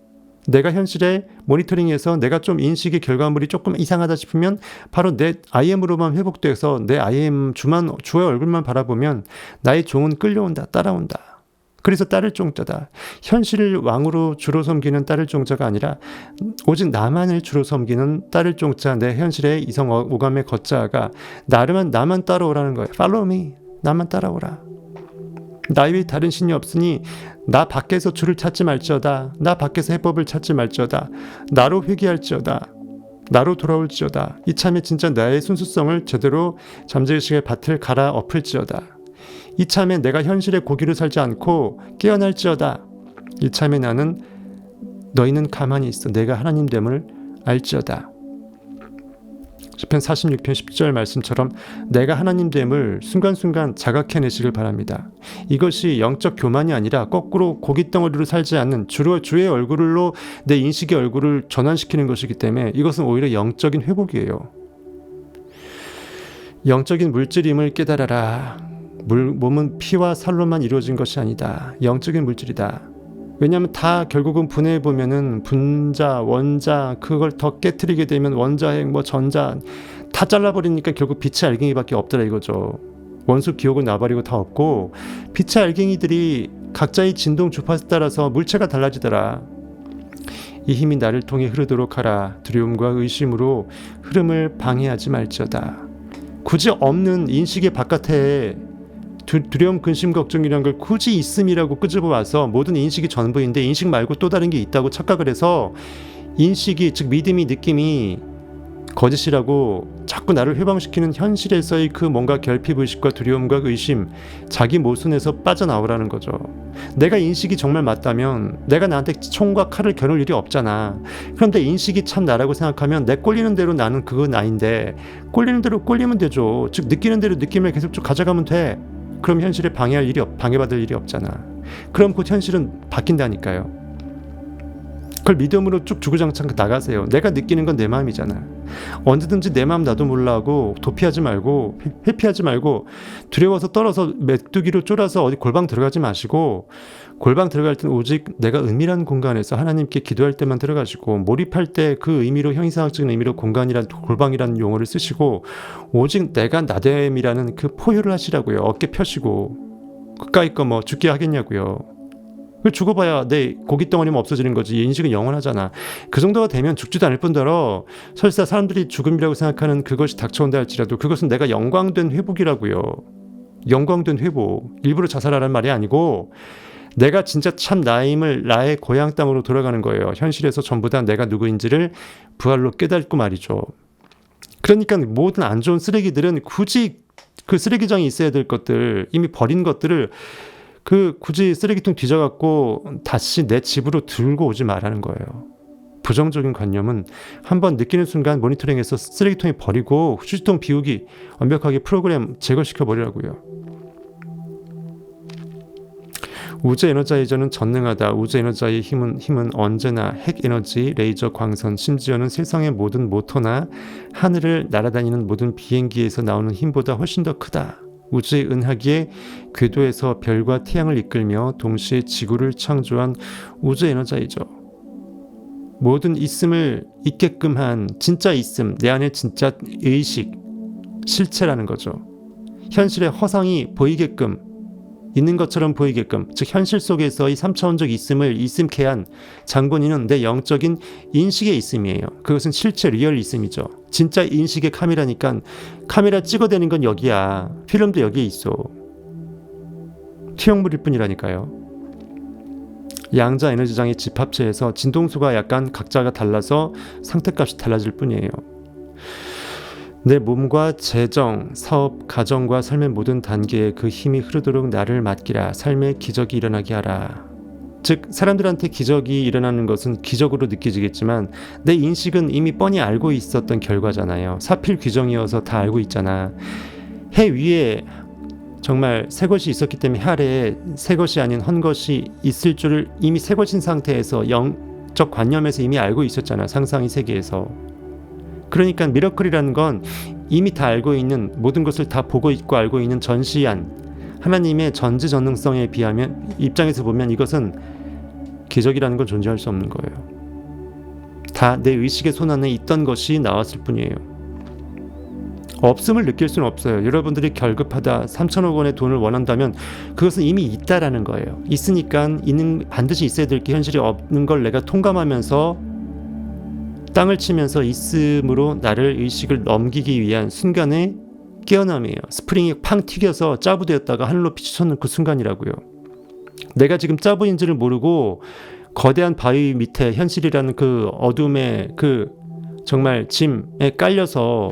[SPEAKER 1] 내가 현실에 모니터링해서 내가 좀 인식의 결과물이 조금 이상하다 싶으면 바로 내 IM으로만 회복돼서 내 IM 주의 얼굴만 바라보면 나의 종은 끌려온다, 따라온다. 그래서 따를 종자다. 현실을 왕으로 주로 섬기는 따를 종자가 아니라 오직 나만을 주로 섬기는 따를 종자, 내 현실의 이성 오감의 걷자가 나만 따라오라는 거예요. Follow me. 나만 따라오라. 나 외에 다른 신이 없으니 나 밖에서 주를 찾지 말지어다. 나 밖에서 해법을 찾지 말지어다. 나로 회개할지어다. 나로 돌아올지어다. 이참에 진짜 나의 순수성을 제대로 잠재의식의 밭을 갈아 엎을지어다. 이참에 내가 현실의 고기로 살지 않고 깨어날지어다. 이참에 나는 너희는 가만히 있어. 내가 하나님됨을 알지어다. 시편 46편 10절 말씀처럼 내가 하나님됨을 순간순간 자각해내시길 바랍니다. 이것이 영적 교만이 아니라 거꾸로 고깃덩어리로 살지 않는 주의 얼굴로 내 인식의 얼굴을 전환시키는 것이기 때문에 이것은 오히려 영적인 회복이에요. 영적인 물질임을 깨달아라. 몸은 피와 살로만 이루어진 것이 아니다. 영적인 물질이다. 왜냐하면 다 결국은 분해해보면은 분자, 원자, 그걸 더 깨트리게 되면 원자핵, 전자 다 잘라버리니까 결국 빛의 알갱이밖에 없더라 이거죠. 원소 기호고 나발이고 다 없고 빛의 알갱이들이 각자의 진동 주파수 따라서 물체가 달라지더라. 이 힘이 나를 통해 흐르도록 하라. 두려움과 의심으로 흐름을 방해하지 말지어다. 굳이 없는 인식의 바깥에 두려움, 근심, 걱정이라는 걸 굳이 있음이라고 끄집어 와서 모든 인식이 전부인데 인식 말고 또 다른 게 있다고 착각을 해서 인식이, 즉 믿음이, 느낌이 거짓이라고 자꾸 나를 회방시키는 현실에서의 그 뭔가 결핍의식과 두려움과 의심, 자기 모순에서 빠져나오라는 거죠. 내가 인식이 정말 맞다면 내가 나한테 총과 칼을 겨눌 일이 없잖아. 그런데 인식이 참 나라고 생각하면 내 꼴리는 대로 나는 그건 아닌데 꼴리는 대로 꼴리면 되죠. 즉 느끼는 대로 느낌을 계속 쭉 가져가면 돼. 그럼 현실에 방해받을 일이 없잖아. 그럼 곧 현실은 바뀐다니까요. 그걸 믿음으로 쭉 주구장창 나가세요. 내가 느끼는 건 내 마음이잖아. 언제든지 내 마음 나도 몰라 하고 도피하지 말고 회피하지 말고 두려워서 떨어서 메뚜기로 쫄아서 어디 골방 들어가지 마시고 골방 들어갈 때는 오직 내가 은밀한 공간에서 하나님께 기도할 때만 들어가시고 몰입할 때 그 의미로 형이상학적인 의미로 골방이라는 용어를 쓰시고 오직 내가 나됨이라는 그 포효를 하시라고요. 어깨 펴시고 그까이 거 죽게 하겠냐고요. 죽어봐야 내 고깃덩어리만 없어지는 거지. 인식은 영원하잖아. 그 정도가 되면 죽지도 않을 뿐더러 설사 사람들이 죽음이라고 생각하는 그것이 닥쳐온다 할지라도 그것은 내가 영광된 회복이라고요. 영광된 회복. 일부러 자살하라는 말이 아니고 내가 진짜 참 나임을 나의 고향 땅으로 돌아가는 거예요. 현실에서 전부 다 내가 누구인지를 부활로 깨닫고 말이죠. 그러니까 모든 안 좋은 쓰레기들은 굳이 그 쓰레기장에 있어야 될 것들, 이미 버린 것들을 굳이 쓰레기통 뒤져갖고 다시 내 집으로 들고 오지 말라는 거예요. 부정적인 관념은 한번 느끼는 순간 모니터링해서 쓰레기통에 버리고 휴지통 비우기 완벽하게 프로그램 제거시켜 버리라고요. 우주 에너자이저는 전능하다. 우주 에너자의 힘은 언제나 핵 에너지, 레이저 광선, 심지어는 세상의 모든 모터나 하늘을 날아다니는 모든 비행기에서 나오는 힘보다 훨씬 더 크다. 우주의 은하계의 궤도에서 별과 태양을 이끌며 동시에 지구를 창조한 우주 에너자이저. 모든 있음을 있게끔 한 진짜 있음, 내 안에 진짜 의식, 실체라는 거죠. 현실의 허상이 보이게끔, 있는 것처럼 보이게끔, 즉 현실 속에서의 3차원적 있음을 있음케 한 장본인은 내 영적인 인식의 있음이에요. 그것은 실체 리얼 있음이죠. 진짜 인식의 카메라니까 카메라 찍어대는 건 여기야. 필름도 여기에 있어. 투영물일 뿐이라니까요. 양자 에너지장의 집합체에서 진동수가 약간 각자가 달라서 상태값이 달라질 뿐이에요. 내 몸과 재정, 사업, 가정과 삶의 모든 단계에 그 힘이 흐르도록 나를 맡기라. 삶의 기적이 일어나게 하라. 즉 사람들한테 기적이 일어나는 것은 기적으로 느껴지겠지만 내 인식은 이미 뻔히 알고 있었던 결과잖아요. 사필 규정이어서 다 알고 있잖아. 해 위에
[SPEAKER 2] 정말 새 것이 있었기 때문에 해 아래에 새 것이 아닌 헌 것이 있을 줄을 이미 새 것인 상태에서 영적 관념에서 이미 알고 있었잖아. 상상의 세계에서. 그러니까 미러클이라는 건 이미 다 알고 있는, 모든 것을 다 보고 있고 알고 있는 전시한 하나님의 전지전능성에 비하면, 입장에서 보면 이것은 기적이라는 건 존재할 수 없는 거예요. 다 내 의식의 손안에 있던 것이 나왔을 뿐이에요. 없음을 느낄 수는 없어요. 여러분들이 결급하다 3천억 원의 돈을 원한다면 그것은 이미 있다라는 거예요. 있으니까 반드시 있어야 될 게 현실이 없는 걸 내가 통감하면서 땅을 치면서 있음으로 나를 의식을 넘기기 위한 순간의 깨어남이에요. 스프링이 팡 튀겨서 짜부되었다가 하늘로 빛이 솟는 그 순간이라고요. 내가 지금 짜부인지를 모르고 거대한 바위 밑에 현실이라는 그 어둠의 그 정말 짐에 깔려서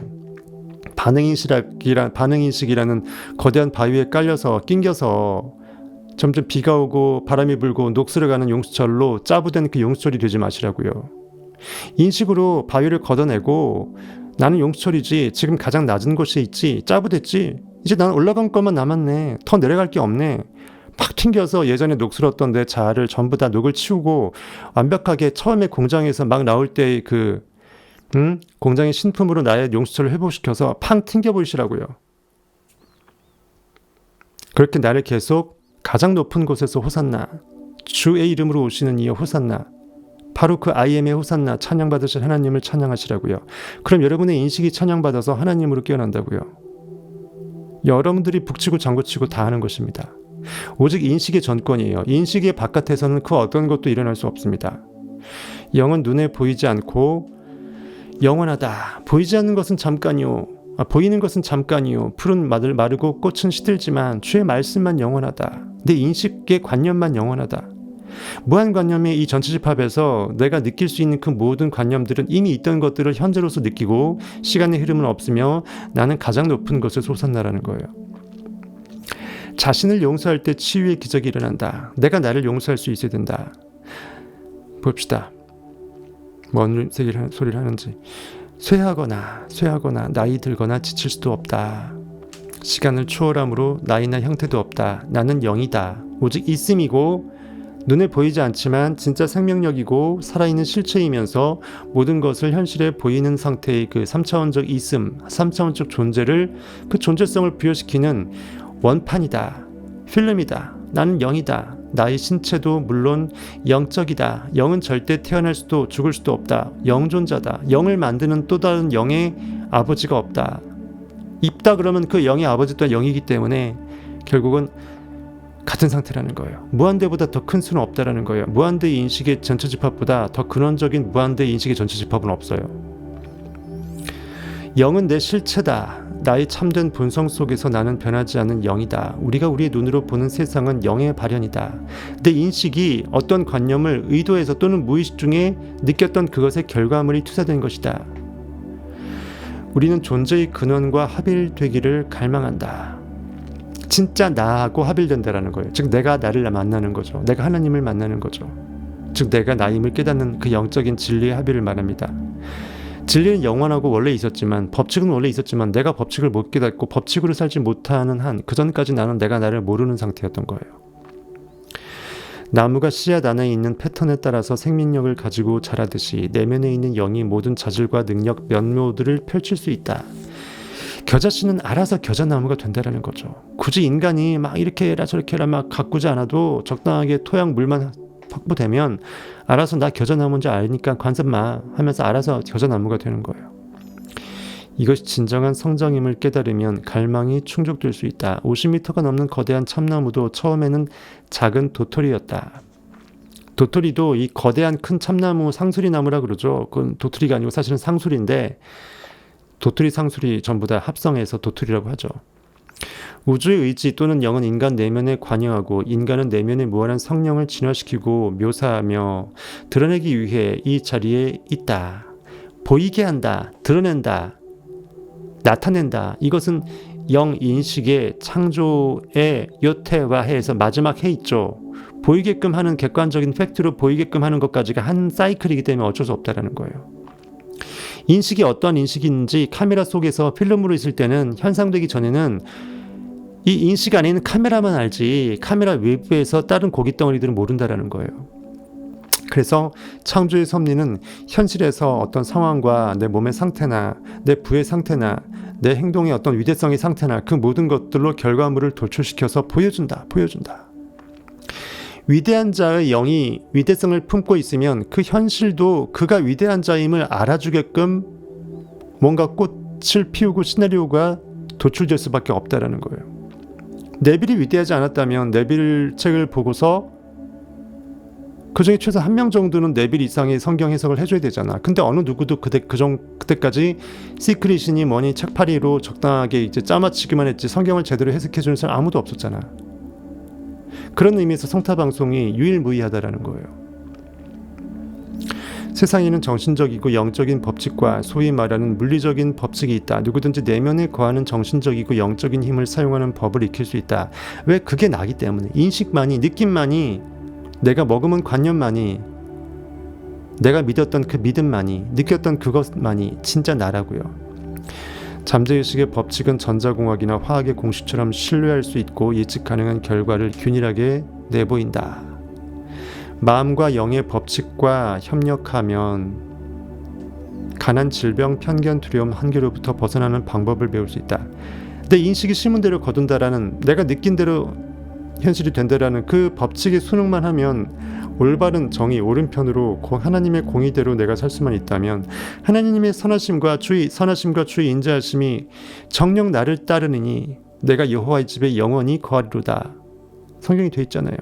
[SPEAKER 2] 반응인식이라는 거대한 바위에 깔려서 낑겨서 점점 비가 오고 바람이 불고 녹슬어가는 용수철로 짜부된 그 용수철이 되지 마시라고요. 인식으로 바위를 걷어내고 나는 용수철이지, 지금 가장 낮은 곳에 있지, 짜부됐지, 이제 난 올라간 것만 남았네, 더 내려갈 게 없네, 팍 튕겨서 예전에 녹슬었던 내 자아를 전부 다 녹을 치우고 완벽하게 처음에 공장에서 막 나올 때의 그 공장의 신품으로 나의 용수철을 회복시켜서 팡 튕겨보시라고요. 그렇게 나를 계속 가장 높은 곳에서 호산나, 주의 이름으로 오시는 이여 호산나, 바로 그 IM의 호산나, 찬양받으실 하나님을 찬양하시라고요. 그럼 여러분의 인식이 찬양받아서 하나님으로 깨어난다고요. 여러분들이 북치고 장구치고 다 하는 것입니다. 오직 인식의 전권이에요. 인식의 바깥에서는 그 어떤 것도 일어날 수 없습니다. 영은 눈에 보이지 않고 영원하다. 보이지 않는 것은 잠깐이요, 보이는 것은 잠깐이요. 풀은 마르고 꽃은 시들지만 주의 말씀만 영원하다. 내 인식의 관념만 영원하다. 무한관념의 이 전체집합에서 내가 느낄 수 있는 그 모든 관념들은 이미 있던 것들을 현재로서 느끼고 시간의 흐름은 없으며 나는 가장 높은 것을 솟았나라는 거예요. 자신을 용서할 때 치유의 기적이 일어난다. 내가 나를 용서할 수 있어야 된다. 봅시다. 뭔 소리를 하는지. 쇠하거나 나이 들거나 지칠 수도 없다. 시간을 초월함으로 나이나 형태도 없다. 나는 영이다. 오직 있음이고 눈에 보이지 않지만 진짜 생명력이고 살아있는 실체이면서 모든 것을 현실에 보이는 상태의 그 3차원적 있음, 3차원적 존재를, 그 존재성을 부여시키는 원판이다. 필름이다. 나는 영이다. 나의 신체도 물론 영적이다. 영은 절대 태어날 수도 죽을 수도 없다. 영존자다. 영을 만드는 또 다른 영의 아버지가 없다. 있다 그러면 그 영의 아버지 또한 영이기 때문에 결국은 같은 상태라는 거예요. 무한대보다 더 큰 수는 없다라는 거예요. 무한대의 인식의 전체 집합보다 더 근원적인 무한대의 인식의 전체 집합은 없어요. 영은 내 실체다. 나의 참된 본성 속에서 나는 변하지 않는 영이다. 우리가 우리의 눈으로 보는 세상은 영의 발현이다. 내 인식이 어떤 관념을 의도해서 또는 무의식 중에 느꼈던 그것의 결과물이 투사된 것이다. 우리는 존재의 근원과 합일되기를 갈망한다. 진짜 나하고 합일된다라는 거예요. 즉 내가 나를 만나는 거죠. 내가 하나님을 만나는 거죠. 즉 내가 나임을 깨닫는 그 영적인 진리의 합일을 말합니다. 진리는 영원하고 원래 있었지만, 법칙은 원래 있었지만 내가 법칙을 못 깨닫고 법칙으로 살지 못하는 한 그 전까지 나는 내가 나를 모르는 상태였던 거예요. 나무가 씨앗 안에 있는 패턴에 따라서 생명력을 가지고 자라듯이 내면에 있는 영이 모든 자질과 능력, 면모들을 펼칠 수 있다. 겨자씨는 알아서 겨자나무가 된다라는 거죠. 굳이 인간이 막 이렇게 해라 저렇게 해라 막 가꾸지 않아도 적당하게 토양 물만 확보되면 알아서 나 겨자나무인지 아니까 관섭 마 하면서 알아서 겨자나무가 되는 거예요. 이것이 진정한 성장임을 깨달으면 갈망이 충족될 수 있다. 50m가 넘는 거대한 참나무도 처음에는 작은 도토리였다. 도토리도 이 거대한 큰 참나무, 상수리나무라 그러죠. 그건 도토리가 아니고 사실은 상수리인데 도토리, 상수리 전부 다 합성해서 도토리라고 하죠. 우주의 의지 또는 영은 인간 내면에 관여하고 인간은 내면의 무한한 성령을 진화시키고 묘사하며 드러내기 위해 이 자리에 있다. 보이게 한다. 드러낸다. 나타낸다. 이것은 영인식의 창조의 요태화해에서 마지막 해 있죠. 보이게끔 하는 객관적인 팩트로 보이게끔 하는 것까지가 한 사이클이기 때문에 어쩔 수 없다라는 거예요. 인식이 어떠한 인식인지 카메라 속에서 필름으로 있을 때는 현상되기 전에는 이 인식 안에 있는 카메라만 알지 카메라 외부에서 다른 고기 덩어리들은 모른다라는 거예요. 그래서 창조의 섭리는 현실에서 어떤 상황과 내 몸의 상태나 내 부의 상태나 내 행동의 어떤 위대성의 상태나 그 모든 것들로 결과물을 도출시켜서 보여준다. 위대한 자의 영이 위대성을 품고 있으면 그 현실도 그가 위대한 자임을 알아주게끔 뭔가 꽃을 피우고 시나리오가 도출될 수밖에 없다라는 거예요. 네빌이 위대하지 않았다면 네빌 책을 보고서 그중에 최소 한 명 정도는 네빌 이상의 성경 해석을 해줘야 되잖아. 근데 어느 누구도 그때까지 시크릿이니 뭐니 책파리로 적당하게 이제 짜맞추기만 했지 성경을 제대로 해석해주는 사람 아무도 없었잖아. 그런 의미에서 성타방송이 유일무이하다라는 거예요. 세상에는 정신적이고 영적인 법칙과 소위 말하는 물리적인 법칙이 있다. 누구든지 내면에 거하는 정신적이고 영적인 힘을 사용하는 법을 익힐 수 있다. 왜? 그게 나기 때문에. 인식만이, 느낌만이, 내가 머금은 관념만이, 내가 믿었던 그 믿음만이, 느꼈던 그것만이 진짜 나라고요. 잠재의식의 법칙은 전자공학이나 화학의 공식처럼 신뢰할 수 있고 예측 가능한 결과를 균일하게 내보인다. 마음과 영의 법칙과 협력하면 가난, 질병, 편견, 두려움, 한계로부터 벗어나는 방법을 배울 수 있다. 내 인식이 심은 대로 거둔다라는, 내가 느낀 대로 현실이 된다라는 그 법칙에 순응만 하면 올바른 정의, 오른편으로 하나님의 공의대로 내가 살 수만 있다면 하나님의 선하심과 주의 인자하심이 정녕 나를 따르느니 내가 여호와의 집에 영원히 거하리로다. 성경이 돼 있잖아요.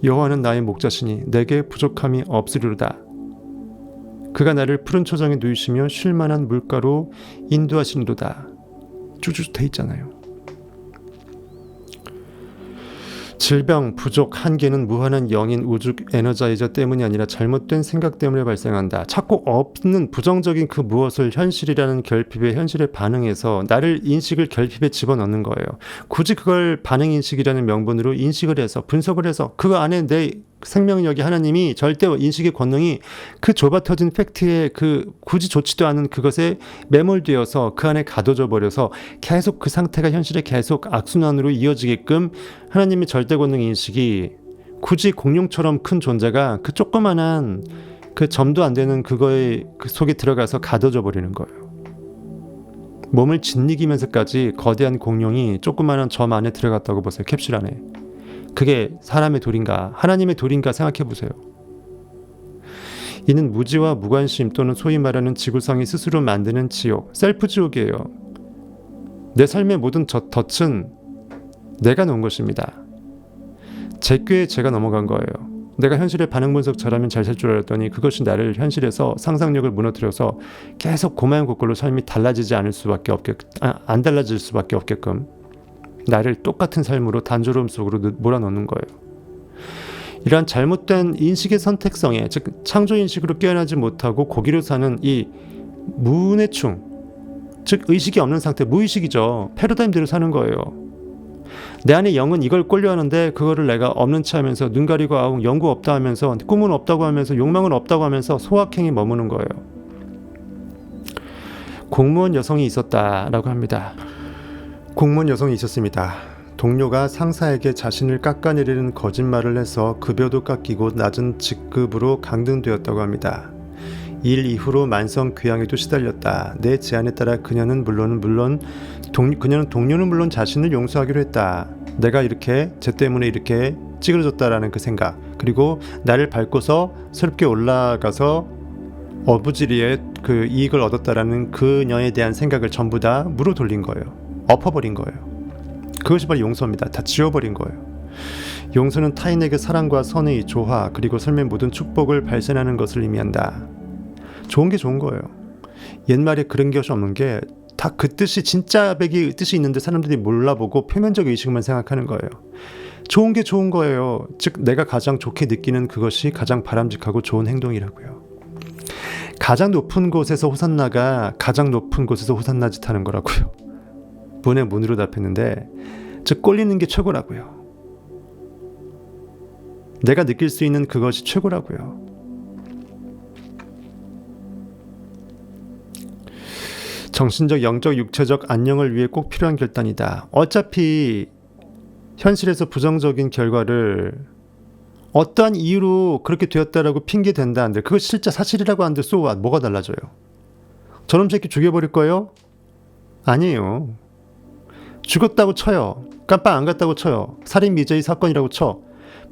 [SPEAKER 2] 여호와는 나의 목자시니 내게 부족함이 없으리로다. 그가 나를 푸른 초장에 누이시며 쉴만한 물가로 인도하시리로다. 쭉쭉 돼 있잖아요. 질병, 부족, 한계는 무한한 영인 우주 에너자이저 때문이 아니라 잘못된 생각 때문에 발생한다. 자꾸 없는 부정적인 그 무엇을 현실이라는 결핍에 현실에 반응해서 나를 인식을 결핍에 집어넣는 거예요. 굳이 그걸 반응인식이라는 명분으로 인식을 해서 분석을 해서 그 안에 내 생명력이 하나님이 절대 인식의 권능이 그 좁아터진 팩트에 그 굳이 좋지도 않은 그것에 매몰되어서 그 안에 가둬져 버려서 계속 그 상태가 현실에 계속 악순환으로 이어지게끔 하나님의 절대 권능 인식이 굳이 공룡처럼 큰 존재가 그 조그만한 그 점도 안 되는 그거에 그 속에 들어가서 가둬져 버리는 거예요. 몸을 짓이기면서까지 거대한 공룡이 조그만한 점 안에 들어갔다고 보세요. 캡슐 안에. 그게 사람의 도리인가 하나님의 도리인가 생각해 보세요. 이는 무지와 무관심 또는 소위 말하는 지구상이 스스로 만드는 지옥, 셀프 지옥이에요. 내 삶의 모든 덫은 내가 놓은 것입니다. 제 꾀에 제가 넘어간 거예요. 내가 현실의 반응 분석 잘하면 잘 살 줄 알았더니 그것이 나를 현실에서 상상력을 무너뜨려서 계속 고마운 곳걸로 삶이 달라지지 않을 수밖에 안 달라질 수밖에 없게끔 나를 똑같은 삶으로 단조로움 속으로 몰아넣는 거예요. 이러한 잘못된 인식의 선택성에, 즉 창조인식으로 깨어나지 못하고 고기로 사는 이 무뇌충, 즉 의식이 없는 상태, 무의식이죠. 패러다임대로 사는 거예요. 내 안에 영은 이걸 꼴려 하는데 그거를 내가 없는 체 하면서 눈 가리고 아웅 연구 없다 하면서 꿈은 없다고 하면서 욕망은 없다고 하면서 소확행에 머무는 거예요. 공무원 여성이 있었다라고 합니다.
[SPEAKER 1] 공무원 여성이 있었습니다. 동료가 상사에게 자신을 깎아내리는 거짓말을 해서 급여도 깎이고 낮은 직급으로 강등되었다고 합니다. 일 이후로 만성 귀향에도 시달렸다. 내 제안에 따라 그녀는 동료는 물론 자신을 용서하기로 했다. 내가 이렇게 쟤 때문에 이렇게 찌그러졌다라는 그 생각, 그리고 나를 밟고서 새롭게 올라가서 어부지리에 그 이익을 얻었다라는 그녀에 대한 생각을 전부 다 무로 돌린 거예요. 엎어버린 거예요. 그것이 바로 용서입니다. 다 지워버린 거예요. 용서는 타인에게 사랑과 선의, 조화, 그리고 삶의 모든 축복을 발산하는 것을 의미한다. 좋은 게 좋은 거예요. 옛말에 그런 것이 없는 게 다 그 뜻이 진짜 백이 뜻이 있는데 사람들이 몰라보고 표면적 의식만 생각하는 거예요. 좋은 게 좋은 거예요. 즉 내가 가장 좋게 느끼는 그것이 가장 바람직하고 좋은 행동이라고요. 가장 높은 곳에서 호산나가 가장 높은 곳에서 호산나짓 하는 거라고요. 문에 문으로 답했는데 즉 꼴리는 게 최고라고요. 내가 느낄 수 있는 그것이 최고라고요.
[SPEAKER 2] 정신적, 영적, 육체적 안녕을 위해 꼭 필요한 결단이다. 어차피 현실에서 부정적인 결과를 어떠한 이유로 그렇게 되었다라고 핑계 댄다 한들 그거 실제 사실이라고 한들 쏘아 뭐가 달라져요? 저놈 새끼 죽여버릴 거예요? 아니에요. 죽었다고 쳐요. 깜빡 안 갔다고 쳐요. 살인 미제의 사건이라고 쳐.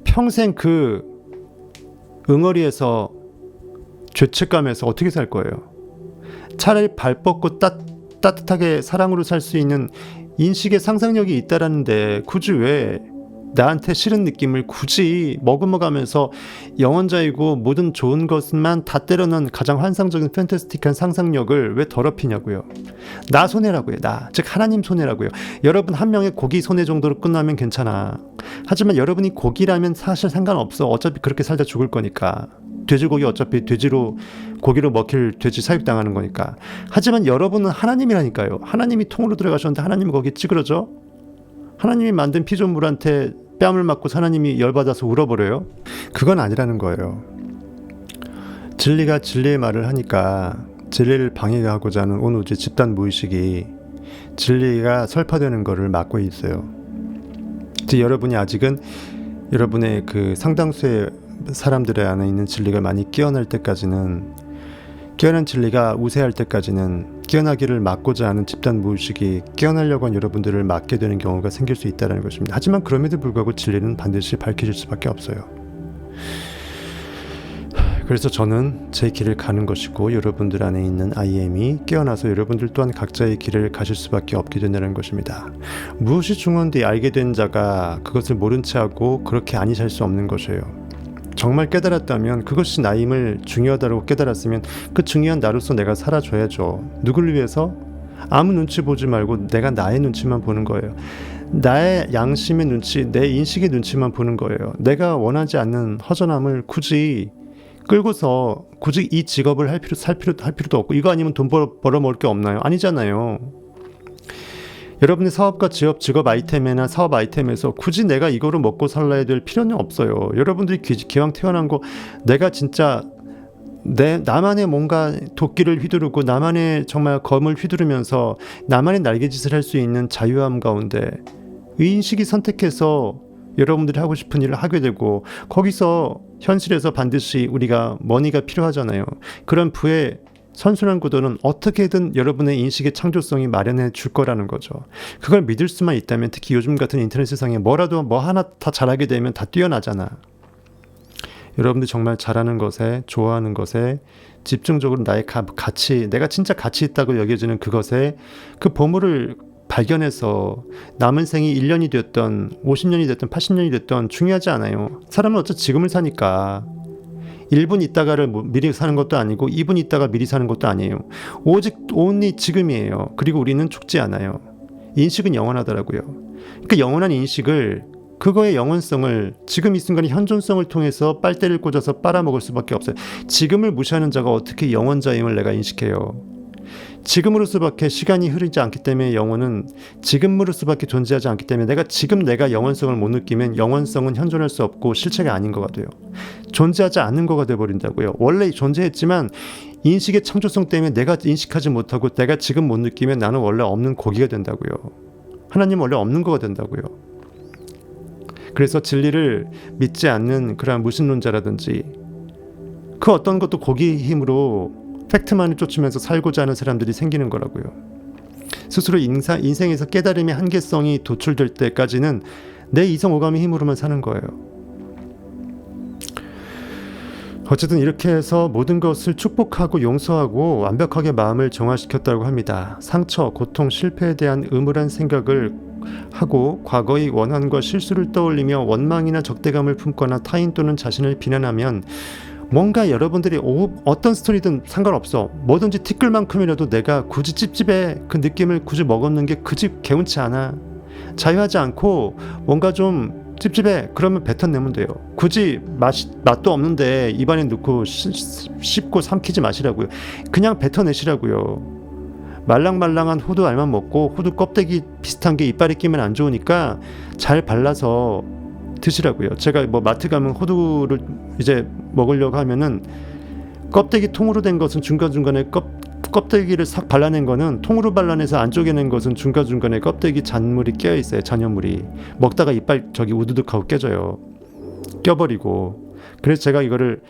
[SPEAKER 2] 평생 그 응어리에서 죄책감에서 어떻게 살 거예요? 차라리 발 뻗고 따뜻하게 사랑으로 살 수 있는 인식의 상상력이 있다라는데 굳이 왜 나한테 싫은 느낌을 굳이 머금어가면서 영혼자이고 모든 좋은 것만 다 때려넣은 가장 환상적인 판타스틱한 상상력을 왜 더럽히냐고요. 나 손해라고요. 나, 즉 하나님 손해라고요. 여러분 한 명의 고기 손해 정도로 끝나면 괜찮아. 하지만 여러분이 고기라면 사실 상관없어. 어차피 그렇게 살다 죽을 거니까. 돼지고기 어차피 고기로 먹힐 돼지 사육당하는 거니까. 하지만 여러분은 하나님이라니까요. 하나님이 통으로 들어가셨는데 하나님은 거기 찌그러져? 하나님이 만든 피조물한테 뺨을 맞고 하나님이 열받아서 울어버려요? 그건 아니라는 거예요. 진리가 진리의 말을 하니까 진리를 방해하고자 하는 온 우주 집단 무의식이 진리가 설파되는 것을 막고 있어요. 즉 여러분이 아직은 여러분의 그 상당수의 사람들의 안에 있는 진리가 많이 깨어날 때까지는, 깨어난 진리가 우세할 때까지는 깨어나기를 막고자 하는 집단 무의식이 깨어나려고 한 여러분들을 막게 되는 경우가 생길 수 있다는 것입니다. 하지만 그럼에도 불구하고 진리는 반드시 밝혀질 수밖에 없어요. 그래서 저는 제 길을 가는 것이고 여러분들 안에 있는 IM이 깨어나서 여러분들 또한 각자의 길을 가실 수밖에 없게 된다는 것입니다. 무엇이 중요한데 알게 된 자가 그것을 모른 채 하고 그렇게 아니 살 수 없는 것이에요. 정말 깨달았다면, 그것이 나임을 중요하다고 깨달았으면 그 중요한 나로서 내가 살아줘야죠. 누굴 위해서? 아무 눈치 보지 말고 내가 나의 눈치만 보는 거예요. 나의 양심의 눈치, 내 인식의 눈치만 보는 거예요. 내가 원하지 않는 허전함을 굳이 끌고서 굳이 이 직업을 할 필요도 없고, 이거 아니면 돈 벌어 먹을 게 없나요? 아니잖아요. 여러분의 사업과 직업 아이템이나 사업 아이템에서 굳이 내가 이거로 먹고 살아야 될 필요는 없어요. 여러분들이 기왕 태어난 거 내가 진짜 나만의 뭔가 도끼를 휘두르고 나만의 정말 검을 휘두르면서 나만의 날개짓을 할 수 있는 자유함 가운데 의인식이 선택해서 여러분들이 하고 싶은 일을 하게 되고, 거기서 현실에서 반드시 우리가 머니가 필요하잖아요. 그런 부의 선순환 구도는 어떻게든 여러분의 인식의 창조성이 마련해 줄 거라는 거죠. 그걸 믿을 수만 있다면, 특히 요즘 같은 인터넷 세상에 뭐 하나 다 잘하게 되면 다 뛰어나잖아. 여러분들 정말 잘하는 것에, 좋아하는 것에 집중적으로 나의 가치, 내가 진짜 가치 있다고 여겨지는 그것에 그 보물을 발견해서 남은 생이 1년이 됐던 50년이 됐던 80년이 됐던 중요하지 않아요. 사람은 어차피 지금을 사니까 1분 있다가를 미리 사는 것도 아니고 2분 있다가 미리 사는 것도 아니에요. 오직 only 지금이에요. 그리고 우리는 죽지 않아요. 인식은 영원하더라고요. 그러니까 영원한 인식을, 그거의 영원성을 지금 이 순간의 현존성을 통해서 빨대를 꽂아서 빨아먹을 수밖에 없어요. 지금을 무시하는 자가 어떻게 영원자임을 내가 인식해요. 지금으로서밖에 시간이 흐르지 않기 때문에 영혼은 지금으로서밖에 존재하지 않기 때문에 내가 영원성을 못 느끼면 영원성은 현존할 수 없고 실체가 아닌 거가 돼요. 존재하지 않는 거가 돼버린다고요. 원래 존재했지만 인식의 창조성 때문에 내가 인식하지 못하고 내가 지금 못 느끼면 나는 원래 없는 고기가 된다고요. 하나님 원래 없는 거가 된다고요. 그래서 진리를 믿지 않는 그런 무신론자라든지 그 어떤 것도 고기의 힘으로 팩트만을 쫓으면서 살고자 하는 사람들이 생기는 거라고요. 스스로 인생에서 깨달음의 한계성이 도출될 때까지는 내 이성오감의 힘으로만 사는 거예요. 어쨌든 이렇게 해서 모든 것을 축복하고 용서하고 완벽하게 마음을 정화시켰다고 합니다. 상처, 고통, 실패에 대한 음울한 생각을 하고 과거의 원한과 실수를 떠올리며 원망이나 적대감을 품거나 타인 또는 자신을 비난하면 뭔가 여러분들이 어떤 스토리든 상관없어. 뭐든지 티끌만큼이라도 내가 굳이 찝찝해 그 느낌을 굳이 먹었는 게 굳이 개운치 않아. 자유하지 않고 뭔가 좀 찝찝해. 그러면 뱉어내면 돼요. 굳이 맛도 없는데 입안에 넣고 씹고 삼키지 마시라고요. 그냥 뱉어내시라고요. 말랑말랑한 호두 알만 먹고 호두 껍데기 비슷한 게 이빨에 끼면 안 좋으니까 잘 발라서 드시라고요. 제가 뭐 마트 가면 호두를 이제 먹으려고 하면은 껍데기 통으로 된 것은 중간중간에 껍데기를 싹 발라낸 거는 통으로 발라내서 안쪽에 낸 것은 중간중간에 껍데기 잔물이 껴있어요. 잔여물이. 먹다가 이빨 저기 우두둑하고 깨져요. 껴버리고. 그래서 제가 이거를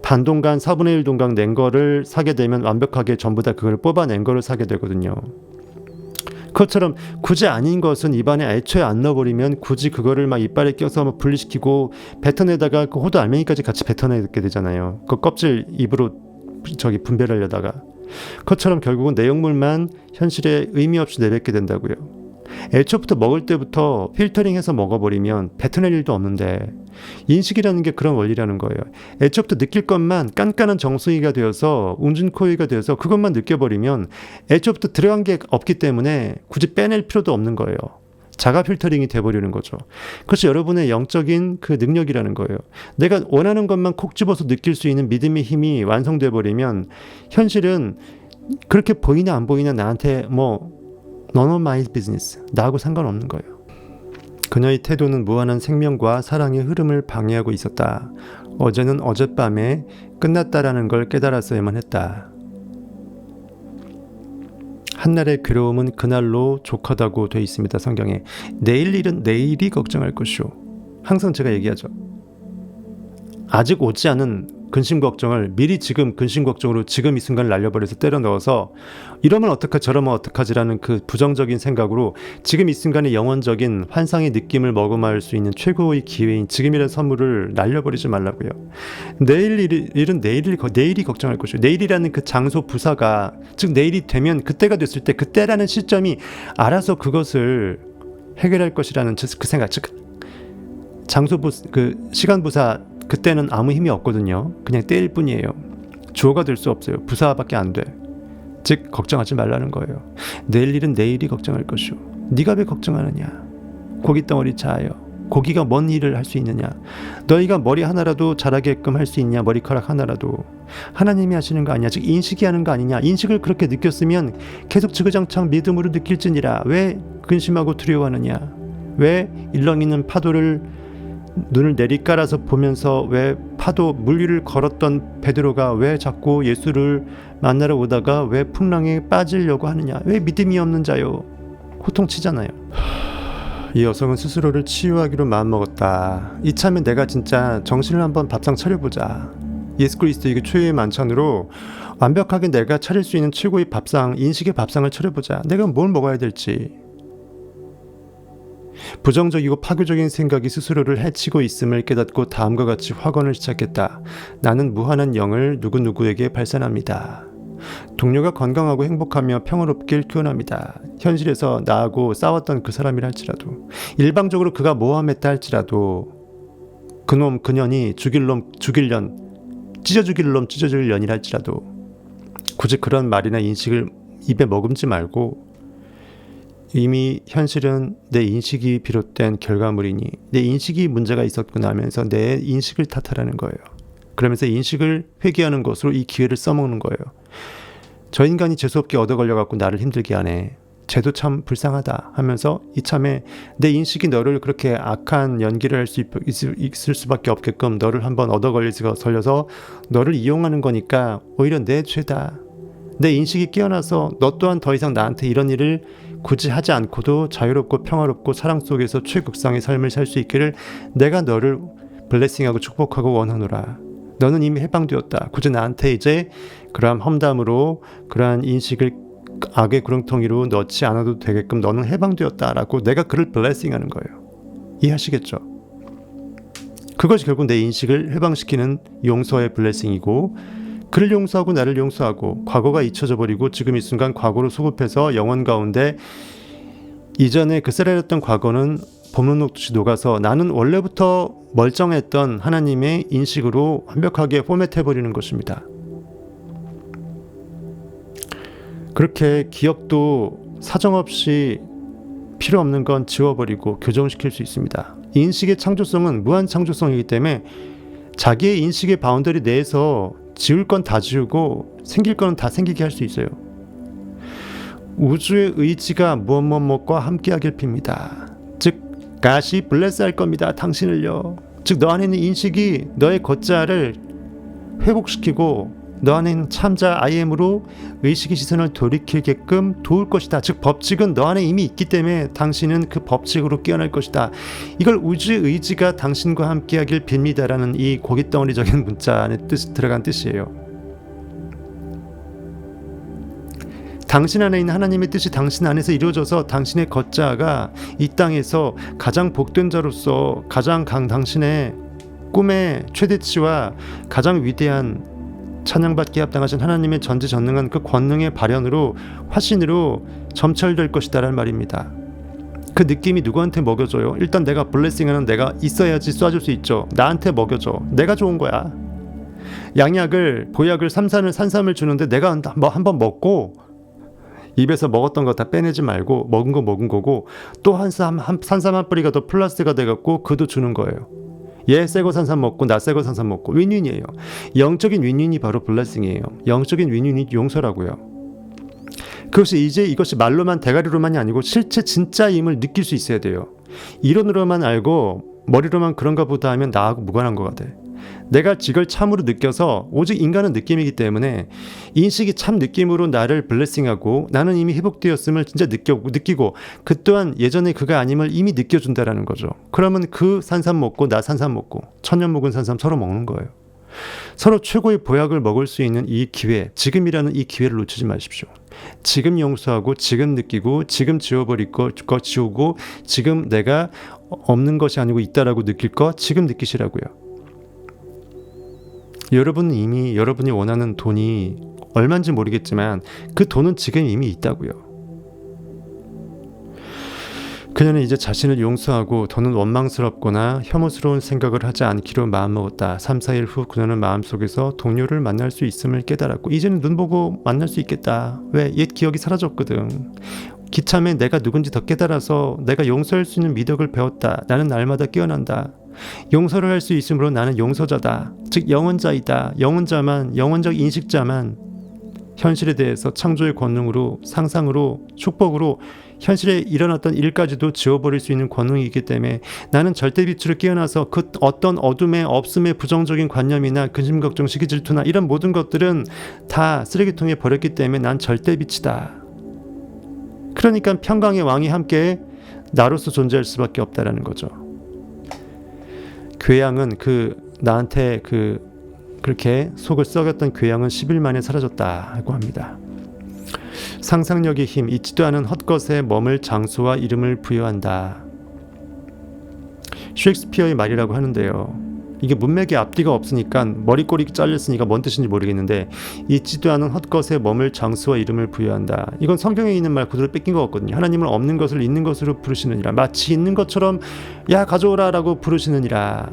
[SPEAKER 2] 반동간 4분의 1 동강 낸 거를 사게 되면 완벽하게 전부 다 그걸 뽑아낸 거를 사게 되거든요. 그것처럼 굳이 아닌 것은 입안에 애초에 안 넣어버리면 굳이 그거를 막 이빨에 껴서 막 분리시키고 뱉어내다가 그 호두 알맹이까지 같이 뱉어내게 되잖아요. 그 껍질 입으로 저기 분별하려다가. 그것처럼 결국은 내용물만 현실에 의미 없이 내뱉게 된다고요. 애초부터 먹을 때부터 필터링해서 먹어버리면 뱉어낼 일도 없는데 인식이라는 게 그런 원리라는 거예요. 애초부터 느낄 것만 깐깐한 정수기가 되어서 운준코이가 되어서 그것만 느껴버리면 애초부터 들어간 게 없기 때문에 굳이 빼낼 필요도 없는 거예요. 자가 필터링이 돼버리는 거죠. 그것이 여러분의 영적인 그 능력이라는 거예요. 내가 원하는 것만 콕 집어서 느낄 수 있는 믿음의 힘이 완성돼 버리면 현실은 그렇게 보이나 안 보이나 나한테 뭐 None of my business. 나하고 상관없는 거예요. 그녀의 태도는 무한한 생명과 사랑의 흐름을 방해하고 있었다. 어제는 어젯밤에 끝났다라는 걸 깨달았어야만 했다. 한날의 괴로움은 그날로 족하다고 돼 있습니다. 성경에. 내일 일은 내일이 걱정할 것이오. 항상 제가 얘기하죠. 아직 오지 않은 근심 걱정을 미리 지금 근심 걱정으로 지금 이 순간을 날려버려서 때려 넣어서 이러면 어떡하지 저러면 어떡하지라는 그 부정적인 생각으로 지금 이 순간의 영원적인 환상의 느낌을 머금할 수 있는 최고의 기회인 지금이라는 선물을 날려버리지 말라고요. 내일 일은 내일이 걱정할 것이고 내일이라는 그 장소 부사가 즉 내일이 되면 그때가 됐을 때 그때라는 시점이 알아서 그것을 해결할 것이라는 그 생각 즉 장소 부사 그 시간 부사 그때는 아무 힘이 없거든요. 그냥 때일 뿐이에요. 주어가 될 수 없어요. 부사밖에 안 돼. 즉 걱정하지 말라는 거예요. 내일 일은 내일이 걱정할 것이오. 네가 왜 걱정하느냐. 고깃덩어리 자요. 고기가 뭔 일을 할 수 있느냐. 너희가 머리 하나라도 자라게끔 할 수 있냐. 머리카락 하나라도. 하나님이 하시는 거 아니냐. 즉 인식이 하는 거 아니냐. 인식을 그렇게 느꼈으면 계속 지그장창 믿음으로 느낄지니라. 왜 근심하고 두려워하느냐. 왜 일렁이는 파도를 눈을 내리깔아서 보면서 왜 파도 물 위를 걸었던 베드로가 왜 자꾸 예수를 만나러 오다가 왜 풍랑에 빠지려고 하느냐. 왜 믿음이 없는 자요. 호통치잖아요. 이 여성은 스스로를 치유하기로 마음먹었다. 이참에 내가 진짜 정신을 한번 밥상 차려보자. 예수 그리스도 이게 최후의 만찬으로 완벽하게 내가 차릴 수 있는 최고의 밥상, 인식의 밥상을 차려보자. 내가 뭘 먹어야 될지. 부정적이고 파괴적인 생각이 스스로를 해치고 있음을 깨닫고 다음과 같이 확언을 시작했다. 나는 무한한 영을 누구누구에게 발산합니다. 동료가 건강하고 행복하며 평화롭길 기원합니다. 현실에서 나하고 싸웠던 그 사람이라 할지라도 일방적으로 그가 모함했다 할지라도 그놈 그년이 죽일 놈 죽일 년 찢어 죽일 놈 찢어 죽일 년이라 할지라도 굳이 그런 말이나 인식을 입에 머금지 말고 이미 현실은 내 인식이 비롯된 결과물이니 내 인식이 문제가 있었구나 하면서 내 인식을 탓하라는 거예요. 그러면서 인식을 회개하는 것으로 이 기회를 써먹는 거예요. 저 인간이 재수없게 얻어 걸려갖고 나를 힘들게 하네. 쟤도 참 불쌍하다 하면서 이참에 내 인식이 너를 그렇게 악한 연기를 할 수 있을 수밖에 없게끔 너를 한번 얻어 걸려서 너를 이용하는 거니까 오히려 내 죄다. 내 인식이 깨어나서 너 또한 더 이상 나한테 이런 일을 굳이 하지 않고도 자유롭고 평화롭고 사랑 속에서 최극상의 삶을 살 수 있기를 내가 너를 블레싱하고 축복하고 원하노라. 너는 이미 해방되었다. 굳이 나한테 이제 그러한 험담으로 그러한 인식을 악의 구렁텅이로 넣지 않아도 되게끔 너는 해방되었다라고 내가 그를 블레싱하는 거예요. 이해하시겠죠? 그것이 결국 내 인식을 해방시키는 용서의 블레싱이고 그를 용서하고 나를 용서하고 과거가 잊혀져 버리고 지금 이 순간 과거로 소급해서 영혼 가운데 이전에 그 쓰라렸던 과거는 봄눈 녹듯이 녹아서 나는 원래부터 멀쩡했던 하나님의 인식으로 완벽하게 포맷해버리는 것입니다. 그렇게 기억도 사정없이 필요 없는 건 지워버리고 교정시킬 수 있습니다. 인식의 창조성은 무한 창조성이기 때문에 자기의 인식의 바운더리 내에서 지울 건 다 지우고 생길 건 다 생기게 할 수 있어요. 우주의 의지가 무엇과 함께하길 빕니다. 즉 가시 블레스할 겁니다. 당신을요. 즉 너 안에 있는 인식이 너의 겉자를 회복시키고 너 안에 있는 참자 I am으로 의식의 시선을 돌이키게끔 도울 것이다. 즉 법칙은 너 안에 이미 있기 때문에 당신은 그 법칙으로 깨어날 것이다. 이걸 우주의 의지가 당신과 함께하길 빕니다라는 이 고깃덩어리적인 문자 안에 들어간 뜻이에요. 당신 안에 있는 하나님의 뜻이 당신 안에서 이루어져서 당신의 걷자가 이 땅에서 가장 복된 자로서 가장 당신의 꿈의 최대치와 가장 위대한 찬양받기에 합당하신 하나님의 전지전능한 그 권능의 발현으로 화신으로 점철될 것이다라는 말입니다. 그 느낌이 누구한테 먹여줘요? 일단 내가 블레싱하는 내가 있어야지 쏴줄 수 있죠. 나한테 먹여줘. 내가 좋은 거야. 양약을 보약을 산삼을 주는데 내가 한번 먹고 입에서 먹었던 거 다 빼내지 말고 먹은 거 먹은 거고 또 산삼 한 뿌리가 더 플러스가 돼갖고 그도 주는 거예요. 얘 새거 산삼 먹고 나 새거 산삼 먹고 윈윈이에요. 영적인 윈윈이 바로 블레싱이에요. 영적인 윈윈이 용서라고요. 이것이 말로만 대가리로만이 아니고 실제 진짜임을 느낄 수 있어야 돼요. 이론으로만 알고 머리로만 그런가 보다 하면 나하고 무관한 거가 돼. 내가 이걸 참으로 느껴서 오직 인간은 느낌이기 때문에 인식이 참 느낌으로 나를 블레싱하고 나는 이미 회복되었음을 진짜 느끼고 그 또한 예전에 그가 아님을 이미 느껴준다라는 거죠. 그러면 그 산삼 먹고 나 산삼 먹고 천년 묵은 산삼 서로 먹는 거예요. 서로 최고의 보약을 먹을 수 있는 이 기회, 지금이라는 이 기회를 놓치지 마십시오. 지금 용서하고 지금 느끼고 지금 지워버릴 거 지우고 지금 내가 없는 것이 아니고 있다라고 느낄 거 지금 느끼시라고요. 여러분은 이미 여러분이 원하는 돈이 얼마인지 모르겠지만 그 돈은 지금 이미 있다고요. 그녀는 이제 자신을 용서하고 더는 원망스럽거나 혐오스러운 생각을 하지 않기로 마음먹었다. 3-4일 후 그녀는 마음속에서 동료를 만날 수 있음을 깨달았고 이제는 눈 보고 만날 수 있겠다. 왜? 옛 기억이 사라졌거든. 기참에 내가 누군지 더 깨달아서 내가 용서할 수 있는 미덕을 배웠다. 나는 날마다 깨어난다. 용서를 할 수 있으므로 나는 용서자다. 즉 영원자이다. 영원적 인식자만 현실에 대해서 창조의 권능으로 상상으로 축복으로 현실에 일어났던 일까지도 지워버릴 수 있는 권능이 있기 때문에 나는 절대빛으로 깨어나서 그 어떤 어둠의 없음의 부정적인 관념이나 근심 걱정 시기 질투나 이런 모든 것들은 다 쓰레기통에 버렸기 때문에 난 절대빛이다. 그러니까 평강의 왕이 함께 나로서 존재할 수밖에 없다라는 거죠. 괴양은 나한테 그렇게 속을 썩였던 괴양은 10일 만에 사라졌다고 합니다. 상상력의 힘, 있지도 않은 헛것에 머물 장소와 이름을 부여한다. 셰익스피어의 말이라고 하는데요. 이게 문맥에 앞뒤가 없으니까 머리꼬리 잘렸으니까 뭔 뜻인지 모르겠는데 있지도 않은 헛것에 머물 장소와 이름을 부여한다. 이건 성경에 있는 말 그대로 뺏긴 것 같거든요. 하나님은 없는 것을 있는 것으로 부르시느니라. 마치 있는 것처럼 야 가져오라 라고 부르시느니라.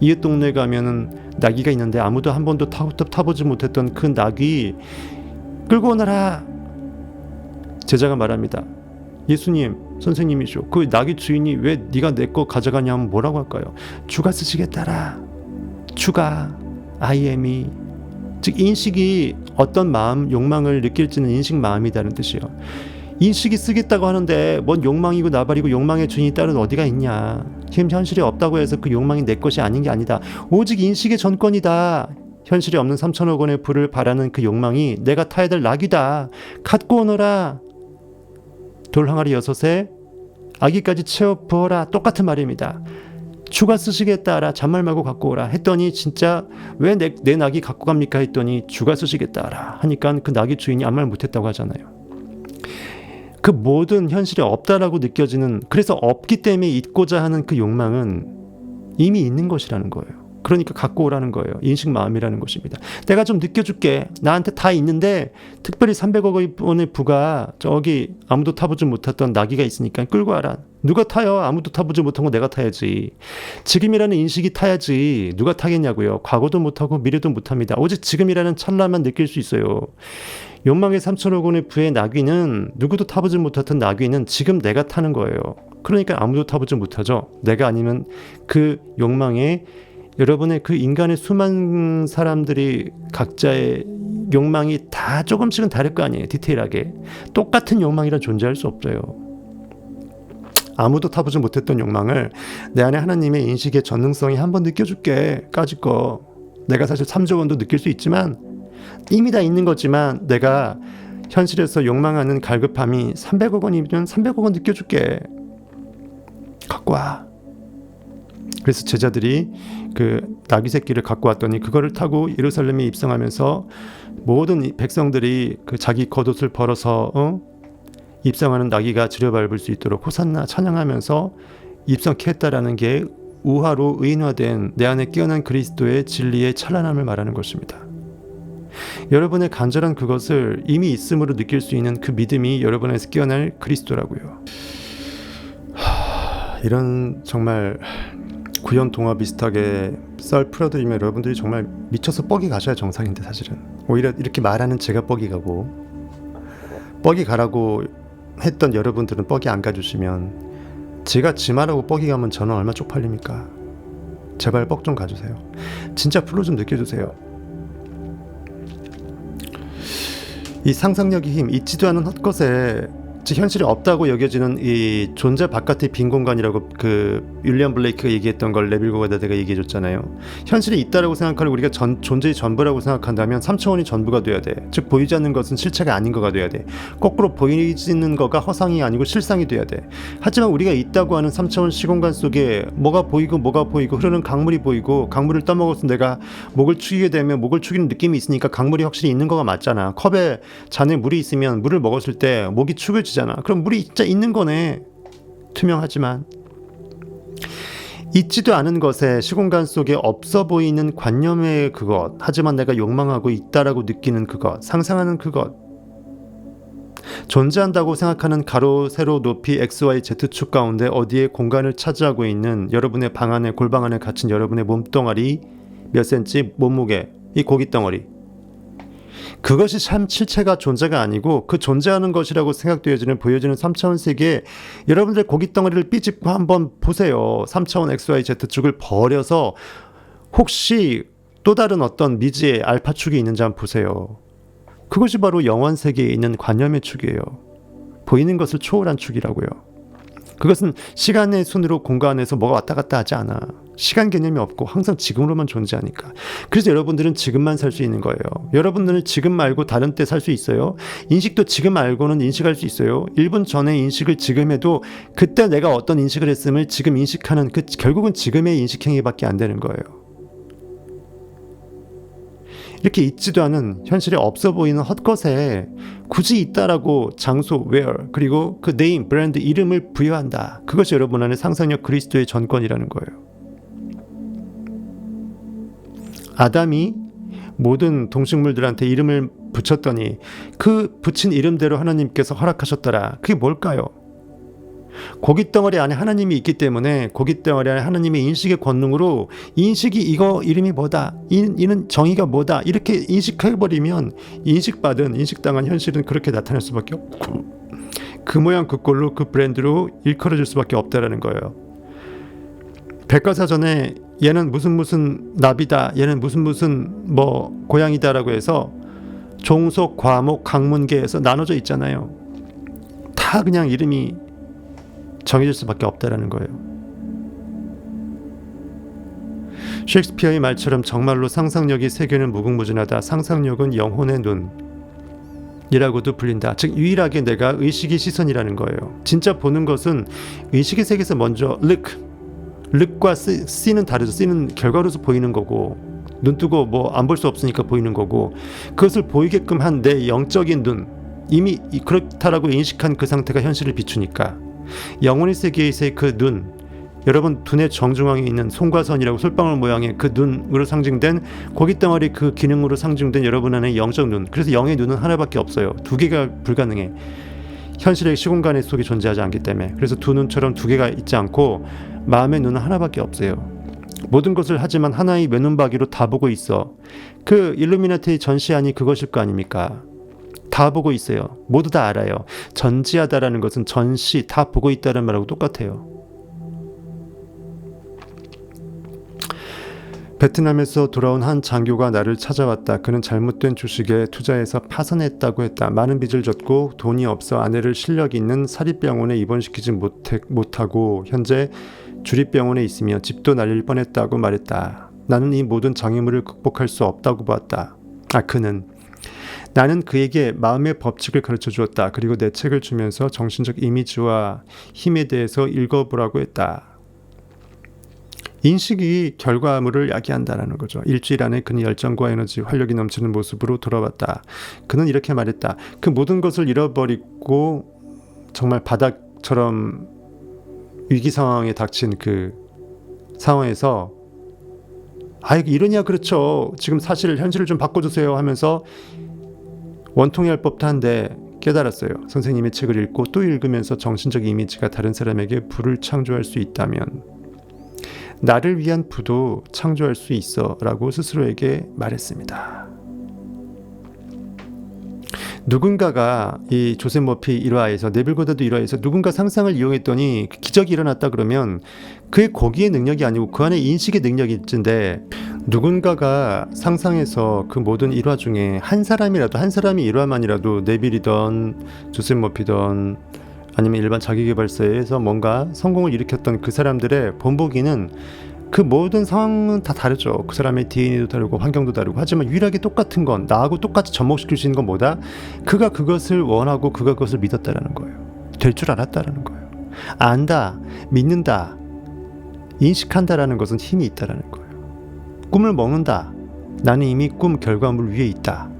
[SPEAKER 2] 이웃 동네에 가면은 나귀가 있는데 아무도 한 번도 타보지 못했던 그 나귀 끌고 오너라. 제자가 말합니다. 예수님 선생님이죠. 그 나귀 주인이 왜 네가 내 거 가져가냐면 뭐라고 할까요? 주가 쓰시겠다라. 주가 I am이 즉 인식이 어떤 마음 욕망을 느낄지는 인식 마음이다는 뜻이에요. 인식이 쓰겠다고 하는데 뭔 욕망이고 나발이고 욕망의 주인이 따로 어디가 있냐. 현실에 없다고 해서 그 욕망이 내 것이 아닌 게 아니다. 오직 인식의 전권이다. 현실에 없는 3천억 원의 부를 바라는 그 욕망이 내가 타야 될 낙이다. 갖고 오너라. 돌 항아리 6에 아기까지 채워 부어라. 똑같은 말입니다. 주가 쓰시겠다라. 잔말 말고 갖고 오라 했더니 진짜 왜 내 낙이 갖고 갑니까 했더니 주가 쓰시겠다라 하니까 그 낙의 주인이 아무 말 못했다고 하잖아요. 그 모든 현실에 없다라고 느껴지는, 그래서 없기 때문에 있고자 하는 그 욕망은 이미 있는 것이라는 거예요. 그러니까 갖고 오라는 거예요. 인식 마음이라는 것입니다. 내가 좀 느껴줄게. 나한테 다 있는데 특별히 300억 원의 부가 저기 아무도 타보지 못했던 나귀가 있으니까 끌고 와라. 누가 타요? 아무도 타보지 못한 거 내가 타야지. 지금이라는 인식이 타야지. 누가 타겠냐고요. 과거도 못하고 미래도 못합니다. 오직 지금이라는 찰나만 느낄 수 있어요. 욕망의 3천억 원의 부의 나귀는, 누구도 타보지 못했던 나귀는 지금 내가 타는 거예요. 그러니까 아무도 타보지 못하죠. 내가 아니면 그 욕망에 여러분의 그 인간의 수많은 사람들이 각자의 욕망이 다 조금씩은 다를 거 아니에요. 디테일하게. 똑같은 욕망이란 존재할 수 없어요. 아무도 타보지 못했던 욕망을 내 안에 하나님의 인식의 전능성이 한번 느껴줄게. 까짓 거. 내가 사실 3조 원도 느낄 수 있지만 이미 다 있는 거지만 내가 현실에서 욕망하는 갈급함이 300억 원이면 300억 원 느껴줄게. 갖고 와. 그래서 제자들이 그 나귀 새끼를 갖고 왔더니 그거를 타고 예루살렘에 입성하면서 모든 백성들이 그 자기 겉옷을 벌어서 입성하는 나귀가 지려밟을 수 있도록 호산나 찬양하면서 입성케 했다라는 게 우화로 의인화된 내 안에 깨어난 그리스도의 진리의 찬란함을 말하는 것입니다. 여러분의 간절한 그것을 이미 있음으로 느낄 수 있는 그 믿음이 여러분 안에서 깨어날 그리스도라고요.
[SPEAKER 1] 이런 정말 구현 동화 비슷하게 썰 풀어드리면 여러분들이 정말 미쳐서 뻑이 가셔야 정상인데 사실은 오히려 이렇게 말하는 제가 뻑이 가고 뻑이 가라고 했던 여러분들은 뻑이 안 가주시면 제가 지 말하고 뻑이 가면 저는 얼마나 쪽팔립니까? 제발 뻑 좀 가주세요. 진짜 풀로 좀 느껴주세요. 이 상상력의 힘, 있지도 않은 헛것에 즉 현실이 없다고 여겨지는 이 존재 바깥의 빈 공간이라고 그 윌리엄 블레이크가 얘기했던 걸 레빌 고가다드가 얘기해줬잖아요. 현실이 있다라고 생각하는 우리가 존재의 전부라고 생각한다면 3차원이 전부가 돼야 돼. 즉 보이지 않는 것은 실체가 아닌 거가 돼야 돼. 거꾸로 보이지는 거가 허상이 아니고 실상이 돼야 돼. 하지만 우리가 있다고 하는 3차원 시공간 속에 뭐가 보이고 흐르는 강물이 보이고 강물을 떠먹어서 내가 목을 축이게 되면 목을 축이는 느낌이 있으니까 강물이 확실히 있는 거가 맞잖아. 컵에 잔에 물이 있으면 물을 먹었을 때 목이 축여지잖아. 그럼 물이 진짜 있는 거네. 투명하지만 있지도 않은 것에 시공간 속에 없어 보이는 관념의 그것, 하지만 내가 욕망하고 있다라고 느끼는 그것, 상상하는 그것, 존재한다고 생각하는 가로, 세로, 높이, XY, Z축 가운데 어디에 공간을 차지하고 있는 여러분의 방 안에, 골방 안에 갇힌 여러분의 몸뚱아리 몇 센치, 몸무게, 이 고깃덩어리, 그것이 참 실체가 존재가 아니고 그 존재하는 것이라고 생각되어지는 보여지는 3차원 세계에 여러분들 고깃덩어리를 삐집고 한번 보세요. 3차원 XYZ축을 버려서 혹시 또 다른 어떤 미지의 알파축이 있는지 한번 보세요. 그것이 바로 영원 세계에 있는 관념의 축이에요. 보이는 것을 초월한 축이라고요. 그것은 시간의 순으로 공간에서 뭐가 왔다 갔다 하지 않아. 시간 개념이 없고 항상 지금으로만 존재하니까. 그래서 여러분들은 지금만 살 수 있는 거예요. 여러분들은 지금 말고 다른 때 살 수 있어요. 인식도 지금 알고는 인식할 수 있어요. 1분 전에 인식을 지금 해도 그때 내가 어떤 인식을 했음을 지금 인식하는 그 결국은 지금의 인식행위밖에 안 되는 거예요. 이렇게 있지도 않은 현실에 없어 보이는 헛것에 굳이 있다라고 장소, where, 그리고 그 네임, 브랜드, 이름을 부여한다. 그것이 여러분 안에 상상력 그리스도의 전권이라는 거예요. 아담이 모든 동식물들한테 이름을 붙였더니 그 붙인 이름대로 하나님께서 허락하셨더라. 그게 뭘까요? 고깃덩어리 안에 하나님이 있기 때문에 고깃덩어리 안에 하나님의 인식의 권능으로 인식이 이거 이름이 뭐다, 이는 정의가 뭐다 이렇게 인식해버리면 인식당한 현실은 그렇게 나타날 수밖에 없고 그 모양 그 꼴로 그 브랜드로 일컬어질 수밖에 없다라는 거예요. 백과사전에 얘는 무슨 나비다, 얘는 무슨 뭐 고양이다라고 해서 종속, 과목, 강문계에서 나눠져 있잖아요. 다 그냥 이름이 정해질 수밖에 없다라는 거예요. 셰익스피어의 말처럼 정말로 상상력이 세계는 무궁무진하다. 상상력은 영혼의 눈이라고도 불린다. 즉 유일하게 내가 의식의 시선이라는 거예요. 진짜 보는 것은 의식의 세계에서 먼저 르과 C는 다르죠. C는 결과로서 보이는 거고 눈 뜨고 뭐 안 볼 수 없으니까 보이는 거고 그것을 보이게끔 한 내 영적인 눈 이미 그렇다라고 인식한 그 상태가 현실을 비추니까 영혼의 세계에서의 그 눈, 여러분 눈의 정중앙에 있는 송과선이라고 솔방울 모양의 그 눈으로 상징된 고깃덩어리 그 기능으로 상징된 여러분 안에 영적 눈. 그래서 영의 눈은 하나밖에 없어요. 두 개가 불가능해. 현실의 시공간 속에 존재하지 않기 때문에. 그래서 두 눈처럼 두 개가 있지 않고 마음의 눈은 하나밖에 없어요. 모든 것을 하지만 하나의 맨눈박이로 다 보고 있어. 그 일루미나티의 전시안이 그것일 거 아닙니까? 다 보고 있어요. 모두 다 알아요. 전지하다라는 것은 전시, 다 보고 있다는 말하고 똑같아요. 베트남에서 돌아온 한 장교가 나를 찾아왔다. 그는 잘못된 주식에 투자해서 파산했다고 했다. 많은 빚을 졌고 돈이 없어 아내를 실력 있는 사립병원에 입원시키지 못하고 현재 주립병원에 있으며 집도 날릴 뻔했다고 말했다.
[SPEAKER 2] 나는 이 모든 장애물을 극복할 수 없다고 보았다. 그는 나는 그에게 마음의 법칙을 가르쳐 주었다. 그리고 내 책을 주면서 정신적 이미지와 힘에 대해서 읽어보라고 했다. 인식이 결과물을 야기한다라는 거죠. 일주일 안에 그는 열정과 에너지, 활력이 넘치는 모습으로 돌아왔다. 그는 이렇게 말했다. 그 모든 것을 잃어버리고 정말 바닥처럼 위기 상황에 닥친 그 상황에서 이러냐 그렇죠. 지금 사실 현실을 좀 바꿔주세요 하면서 원통이 할 법도 한데 깨달았어요. 선생님의 책을 읽고 또 읽으면서 정신적 이미지가 다른 사람에게 부를 창조할 수 있다면 나를 위한 부도 창조할 수 있어 라고 스스로에게 말했습니다. 누군가가 이 조셉 머피 일화에서 네빌 고다드 일화에서 누군가 상상을 이용했더니 기적이 일어났다 그러면 그의 고기의 능력이 아니고 그 안에 인식의 능력이 있는데 누군가가 상상해서 그 모든 일화 중에 한 사람이 일화만이라도 네빌이던 조셉 머피던 아니면 일반 자기계발서에서 뭔가 성공을 일으켰던 그 사람들의 본보기는 그 모든 상황은 다 다르죠. 그 사람의 DNA도 다르고 환경도 다르고 하지만 유일하게 똑같은 건 나하고 똑같이 접목시킬 수 있는 건 뭐다? 그가 그것을 원하고 그가 그것을 믿었다라는 거예요. 될 줄 알았다라는 거예요. 안다, 믿는다, 인식한다라는 것은 힘이 있다라는 거예요. 꿈을 먹는다. 나는 이미 꿈 결과물 위에 있다.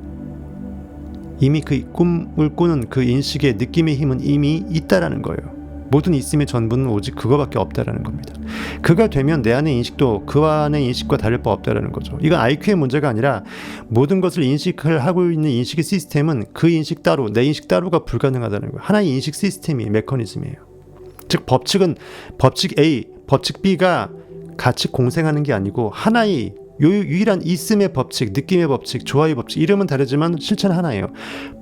[SPEAKER 2] 이미 그 꿈을 꾸는 그 인식의 느낌의 힘은 이미 있다라는 거예요. 모든 있음의 전부는 오직 그거밖에 없다라는 겁니다. 그가 되면 내 안의 인식도 그 안의 인식과 다를 바 없다라는 거죠. 이건 IQ의 문제가 아니라 모든 것을 인식을 하고 있는 인식의 시스템은 그 인식 따로 내 인식 따로가 불가능하다는 거예요. 하나의 인식 시스템이 메커니즘이에요. 즉 법칙은 법칙 A, 법칙 B가 같이 공생하는 게 아니고 하나의 유일한 있음의 법칙, 느낌의 법칙, 조화의 법칙, 이름은 다르지만 실체는 하나예요.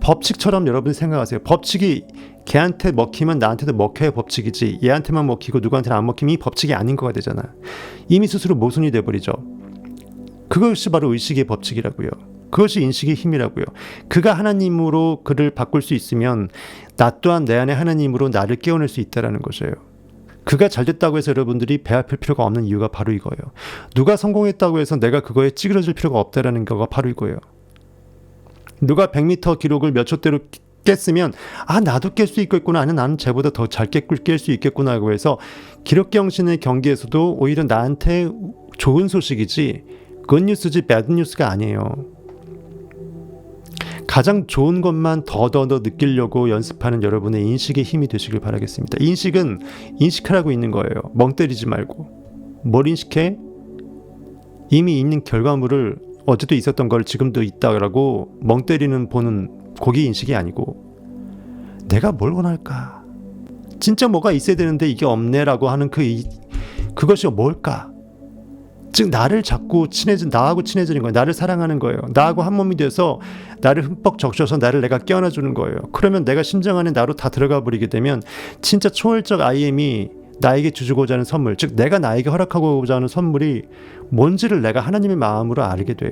[SPEAKER 2] 법칙처럼 여러분이 생각하세요. 법칙이 걔한테 먹히면 나한테도 먹혀야 법칙이지 얘한테만 먹히고 누구한테는 안 먹히면 이 법칙이 아닌 거가 되잖아. 이미 스스로 모순이 돼버리죠. 그것이 바로 의식의 법칙이라고요. 그것이 인식의 힘이라고요. 그가 하나님으로 그를 바꿀 수 있으면 나 또한 내 안에 하나님으로 나를 깨워낼 수 있다는 것이에요. 그가 잘 됐다고 해서 여러분들이 배아플 필요가 없는 이유가 바로 이거예요. 누가 성공했다고 해서 내가 그거에 찌그러질 필요가 없다라는 거가 바로 이거예요. 누가 100m 기록을 몇 초대로 깼으면 나도 깰 수 있겠구나. 아니 나는 쟤보다 더 잘 깰 수 있겠구나 하고 해서 기록경신의 경기에서도 오히려 나한테 좋은 소식이지 굿뉴스지 배드뉴스가 아니에요. 가장 좋은 것만 더 느끼려고 연습하는 여러분의 인식의 힘이 되시길 바라겠습니다. 인식은 인식하라고 있는 거예요. 멍 때리지 말고. 뭘 인식해? 이미 있는 결과물을 어제도 있었던 걸 지금도 있다라고 멍 때리는 보는 고기 인식이 아니고 내가 뭘 원할까? 진짜 뭐가 있어야 되는데 이게 없네라고 하는 그것이 뭘까? 즉 나를 자꾸 나하고 친해지는 거예요. 나를 사랑하는 거예요. 나하고 한 몸이 돼서 나를 흠뻑 적셔서 나를 내가 깨어나주는 거예요. 그러면 내가 심장 안에 나로 다 들어가 버리게 되면 진짜 초월적 IM이 나에게 주고자 하는 선물, 즉 내가 나에게 허락하고자 하는 선물이 뭔지를 내가 하나님의 마음으로 알게 돼요.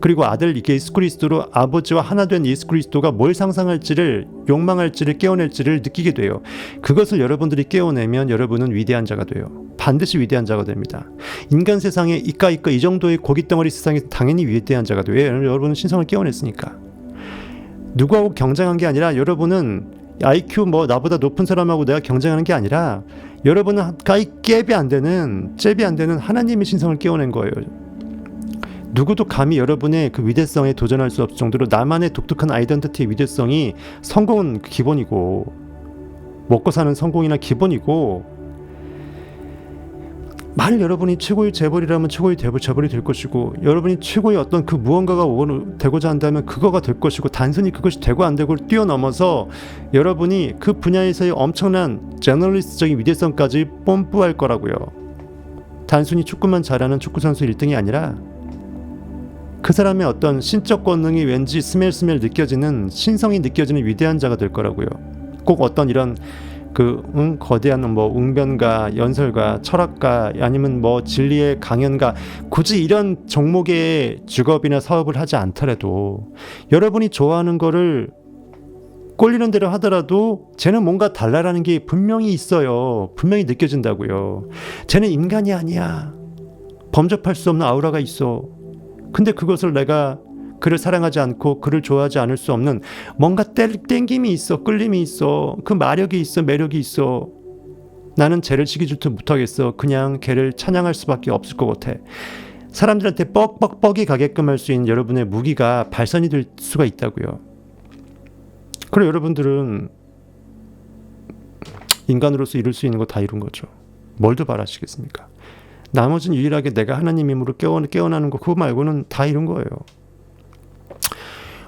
[SPEAKER 2] 그리고 아들 예수 그리스도로 아버지와 하나 된 예수 그리스도가 뭘 상상할지를 욕망할지를 깨어낼지를 느끼게 돼요. 그것을 여러분들이 깨어내면 여러분은 위대한 자가 돼요. 반드시 위대한 자가 됩니다. 인간 세상에 이까 이 정도의 고깃덩어리 세상에 당연히 위대한 자가 돼요. 여러분은 신성을 깨어냈으니까. 누구하고 경쟁한 게 아니라 여러분은 IQ 나보다 높은 사람하고 내가 경쟁하는 게 아니라 여러분은 잽이 안 되는 하나님의 신성을 깨어낸 거예요. 누구도 감히 여러분의 그 위대성에 도전할 수 없을 정도로 나만의 독특한 아이덴티티의 위대성이 성공은 기본이고 먹고 사는 성공이나 기본이고 만일 여러분이 최고의 재벌이라면 최고의 재벌이 될 것이고 여러분이 최고의 어떤 그 무언가가 되고자 한다면 그거가 될 것이고 단순히 그것이 되고 안 되고를 뛰어넘어서 여러분이 그 분야에서의 엄청난 제너리스트적인 위대성까지 뽐뿌할 거라고요. 단순히 축구만 잘하는 축구선수 1등이 아니라 그 사람의 어떤 신적 권능이 왠지 스멜 느껴지는 신성이 느껴지는 위대한 자가 될 거라고요. 꼭 어떤 이런 거대한 웅변가, 연설가, 철학가 아니면 진리의 강연가 굳이 이런 종목의 직업이나 사업을 하지 않더라도 여러분이 좋아하는 거를 꼴리는 대로 하더라도 쟤는 뭔가 달라라는 게 분명히 있어요. 분명히 느껴진다고요. 쟤는 인간이 아니야. 범접할 수 없는 아우라가 있어. 근데 그것을 내가 그를 사랑하지 않고 그를 좋아하지 않을 수 없는 뭔가 땡김이 있어. 끌림이 있어. 그 마력이 있어. 매력이 있어. 나는 쟤를 시기질투 못하겠어. 그냥 걔를 찬양할 수밖에 없을 것 같아. 사람들한테 뻑뻑뻑이 가게끔 할 수 있는 여러분의 무기가 발산이 될 수가 있다고요. 그리고 여러분들은 인간으로서 이룰 수 있는 거 다 이룬 거죠. 뭘 더 바라시겠습니까? 나머지는 유일하게 내가 하나님 힘으로 깨어나는 거 그거 말고는 다 이룬 거예요.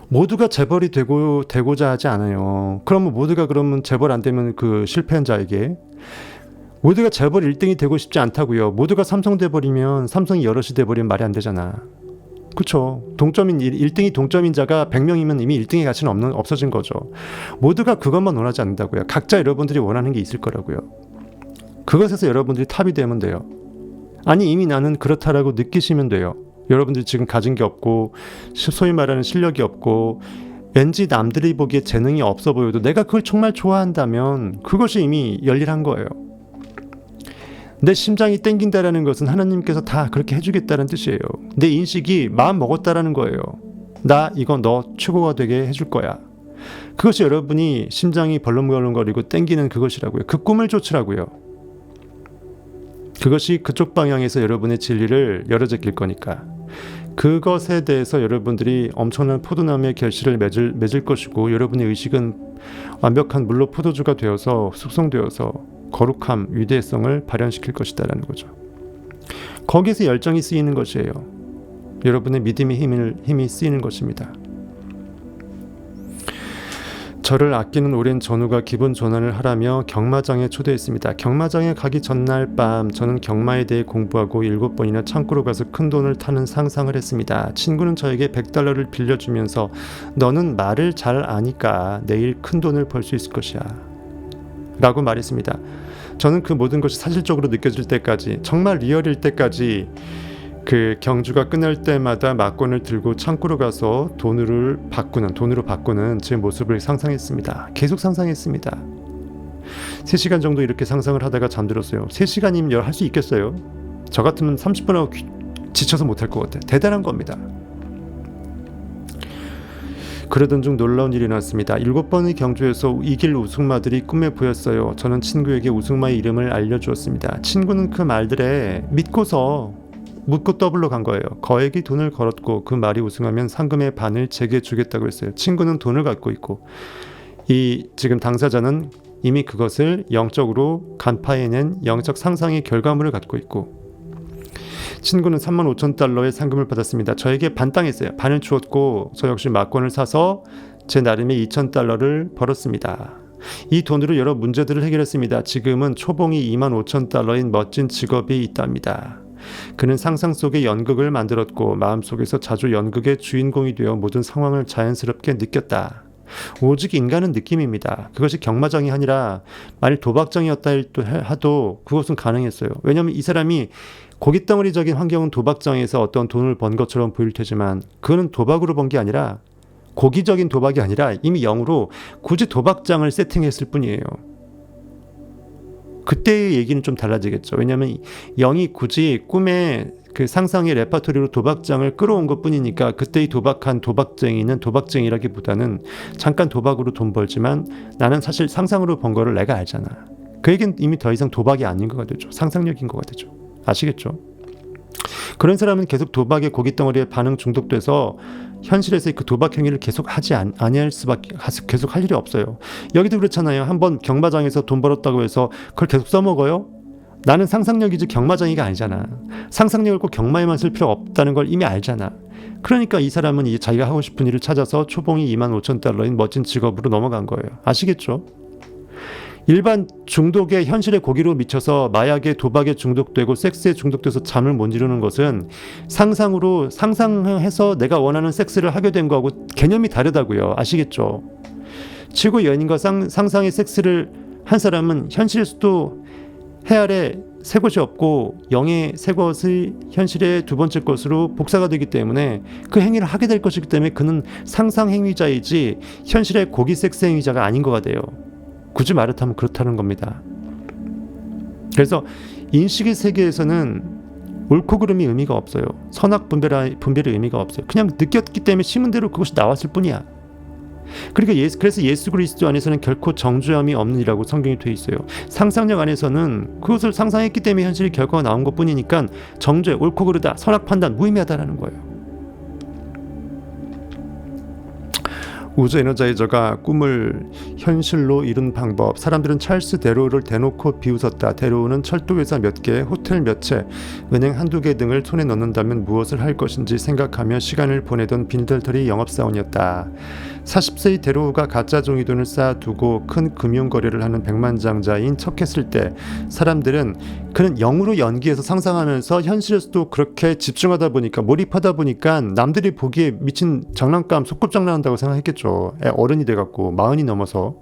[SPEAKER 2] 모두가 재벌이 되고자 하지 않아요. 그러면 모두가 그러면 재벌 안 되면 그 실패한 자에게 모두가 재벌 1등이 되고 싶지 않다고요. 모두가 삼성 돼버리면 삼성이 여럿이 돼버리면 말이 안 되잖아. 그렇죠. 1등이 동점인 자가 100명이면 이미 1등의 가치는 없어진 거죠. 모두가 그것만 원하지 않는다고요. 각자 여러분들이 원하는 게 있을 거라고요. 그것에서 여러분들이 탑이 되면 돼요. 아니 이미 나는 그렇다라고 느끼시면 돼요. 여러분들이 지금 가진 게 없고 소위 말하는 실력이 없고 왠지 남들이 보기에 재능이 없어 보여도 내가 그걸 정말 좋아한다면 그것이 이미 열일한 거예요. 내 심장이 땡긴다라는 것은 하나님께서 다 그렇게 해주겠다는 뜻이에요. 내 인식이 마음 먹었다라는 거예요. 나 이거 너 최고가 되게 해줄 거야. 그것이 여러분이 심장이 벌렁벌렁거리고 땡기는 그것이라고요. 그 꿈을 쫓으라고요. 그것이 그쪽 방향에서 여러분의 진리를 열어제낄 거니까. 그것에 대해서 여러분들이 엄청난 포도나무의 결실을 맺을 것이고 여러분의 의식은 완벽한 물로 포도주가 되어서 숙성되어서 거룩함, 위대성을 발현시킬 것이다라는 거죠. 거기서 열정이 쓰이는 것이에요. 여러분의 믿음의 힘이 쓰이는 것입니다. 저를 아끼는 오랜 전우가 기분 전환을 하라며 경마장에 초대했습니다. 경마장에 가기 전날 밤 저는 경마에 대해 공부하고 7번이나 창고로 가서 큰 돈을 타는 상상을 했습니다. 친구는 저에게 $100를 빌려주면서 너는 말을 잘 아니까 내일 큰 돈을 벌 수 있을 것이야 라고 말했습니다. 저는 그 모든 것이 사실적으로 느껴질 때까지 정말 리얼일 때까지 그 경주가 끝날 때마다 막권을 들고 창고로 가서 돈으로 바꾸는 제 모습을 상상했습니다. 계속 상상했습니다. 3시간 정도 이렇게 상상을 하다가 잠들었어요. 3시간이면 할 수 있겠어요? 저 같으면 30분 하고 지쳐서 못할 것 같아요. 대단한 겁니다. 그러던 중 놀라운 일이 났습니다. 7번의 경주에서 이길 우승마들이 꿈에 보였어요. 저는 친구에게 우승마의 이름을 알려주었습니다. 친구는 그 말들에 묻고 더블로 간 거예요. 거액의 돈을 걸었고 그 말이 우승하면 상금의 반을 제게 주겠다고 했어요. 친구는 돈을 갖고 있고 이 지금 당사자는 이미 그것을 영적으로 간파해낸 영적 상상의 결과물을 갖고 있고 친구는 $35,000의 상금을 받았습니다. 저에게 반땅했어요. 반을 주었고 저 역시 막권을 사서 제 나름의 $2,000를 벌었습니다. 이 돈으로 여러 문제들을 해결했습니다. 지금은 초봉이 $25,000인 멋진 직업이 있답니다. 그는 상상 속의 연극을 만들었고 마음속에서 자주 연극의 주인공이 되어 모든 상황을 자연스럽게 느꼈다. 오직 인간은 느낌입니다. 그것이 경마장이 아니라 만일 도박장이었다 하도 그것은 가능했어요. 왜냐하면 이 사람이 고깃덩어리적인 환경은 도박장에서 어떤 돈을 번 것처럼 보일 테지만 그거는 도박으로 번 게 아니라 고기적인 도박이 아니라 이미 영으로 굳이 도박장을 세팅했을 뿐이에요. 그때의 얘기는 좀 달라지겠죠. 왜냐하면 영이 굳이 꿈에 그 상상의 레파토리로 도박장을 끌어온 것 뿐이니까 그때의 도박한 도박쟁이는 도박쟁이라기보다는 잠깐 도박으로 돈 벌지만 나는 사실 상상으로 번 거를 내가 알잖아. 그 얘기는 이미 더 이상 도박이 아닌 거가 되죠. 상상력인 거가 되죠. 아시겠죠? 그런 사람은 계속 도박의 고깃덩어리에 반응 중독돼서 현실에서 그 도박 행위를 계속 하지 아니할 수밖에 계속 할 일이 없어요. 여기도 그렇잖아요. 한번 경마장에서 돈 벌었다고 해서 그걸 계속 써먹어요? 나는 상상력이지 경마장이가 아니잖아. 상상력을 꼭 경마에만 쓸 필요 없다는 걸 이미 알잖아. 그러니까 이 사람은 이제 자기가 하고 싶은 일을 찾아서 초봉이 $25,000인 멋진 직업으로 넘어간 거예요. 아시겠죠? 일반 중독의 현실의 고기로 미쳐서 마약에 도박에 중독되고 섹스에 중독돼서 잠을 못 이루는 것은 상상해서 내가 원하는 섹스를 하게 된 거하고 개념이 다르다고요. 아시겠죠? 최고 연인과 상상의 섹스를 한 사람은 현실에서도 해 아래 새 것이 없고 영의 새 것이 현실의 두 번째 것으로 복사가 되기 때문에 그 행위를 하게 될 것이기 때문에 그는 상상 행위자이지 현실의 고기 섹스 행위자가 아닌 거가 돼요. 굳이 말하자면 그렇다는 겁니다. 그래서 인식의 세계에서는 옳고 그름이 의미가 없어요. 선악 분별의 의미가 없어요. 그냥 느꼈기 때문에 심은 대로 그것이 나왔을 뿐이야. 그러니까 그래서 예수 그리스도 안에서는 결코 정죄함이 없느니라고 성경이 되어 있어요. 상상력 안에서는 그것을 상상했기 때문에 현실의 결과가 나온 것뿐이니까 정죄, 옳고 그르다, 선악 판단 무의미하다라는 거예요.
[SPEAKER 1] 우주 에너자이저가 꿈을 현실로 이룬 방법. 사람들은 찰스 데로우를 대놓고 비웃었다. 데로우는 철도회사 몇 개, 호텔 몇 채, 은행 한두 개 등을 손에 넣는다면 무엇을 할 것인지 생각하며 시간을 보내던 빈털터리 영업사원이었다. 40세의 데로우가 가짜 종이돈을 쌓아두고 큰 금융거래를 하는 백만장자인 척했을 때 사람들은 그는 영으로 연기해서 상상하면서 현실에서도 그렇게 집중하다 보니까 몰입하다 보니까 남들이 보기에 미친 장난감 소꿉장난한다고 생각했겠죠. 어른이 돼갖고 40이 넘어서.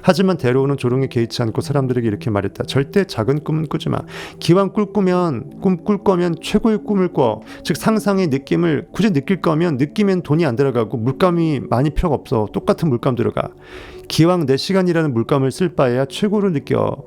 [SPEAKER 1] 하지만 데로우는 조롱에 개의치 않고 사람들에게 이렇게 말했다. 절대 작은 꿈은 꾸지 마. 기왕 꿀 거면 최고의 꿈을 꿔. 즉 상상의 느낌을 굳이 느낄 거면 느끼면 돈이 안 들어가고 물감이 많이 필요가 없어. 똑같은 물감 들어가. 기왕 내 시간이라는 물감을 쓸 바에야 최고를 느껴.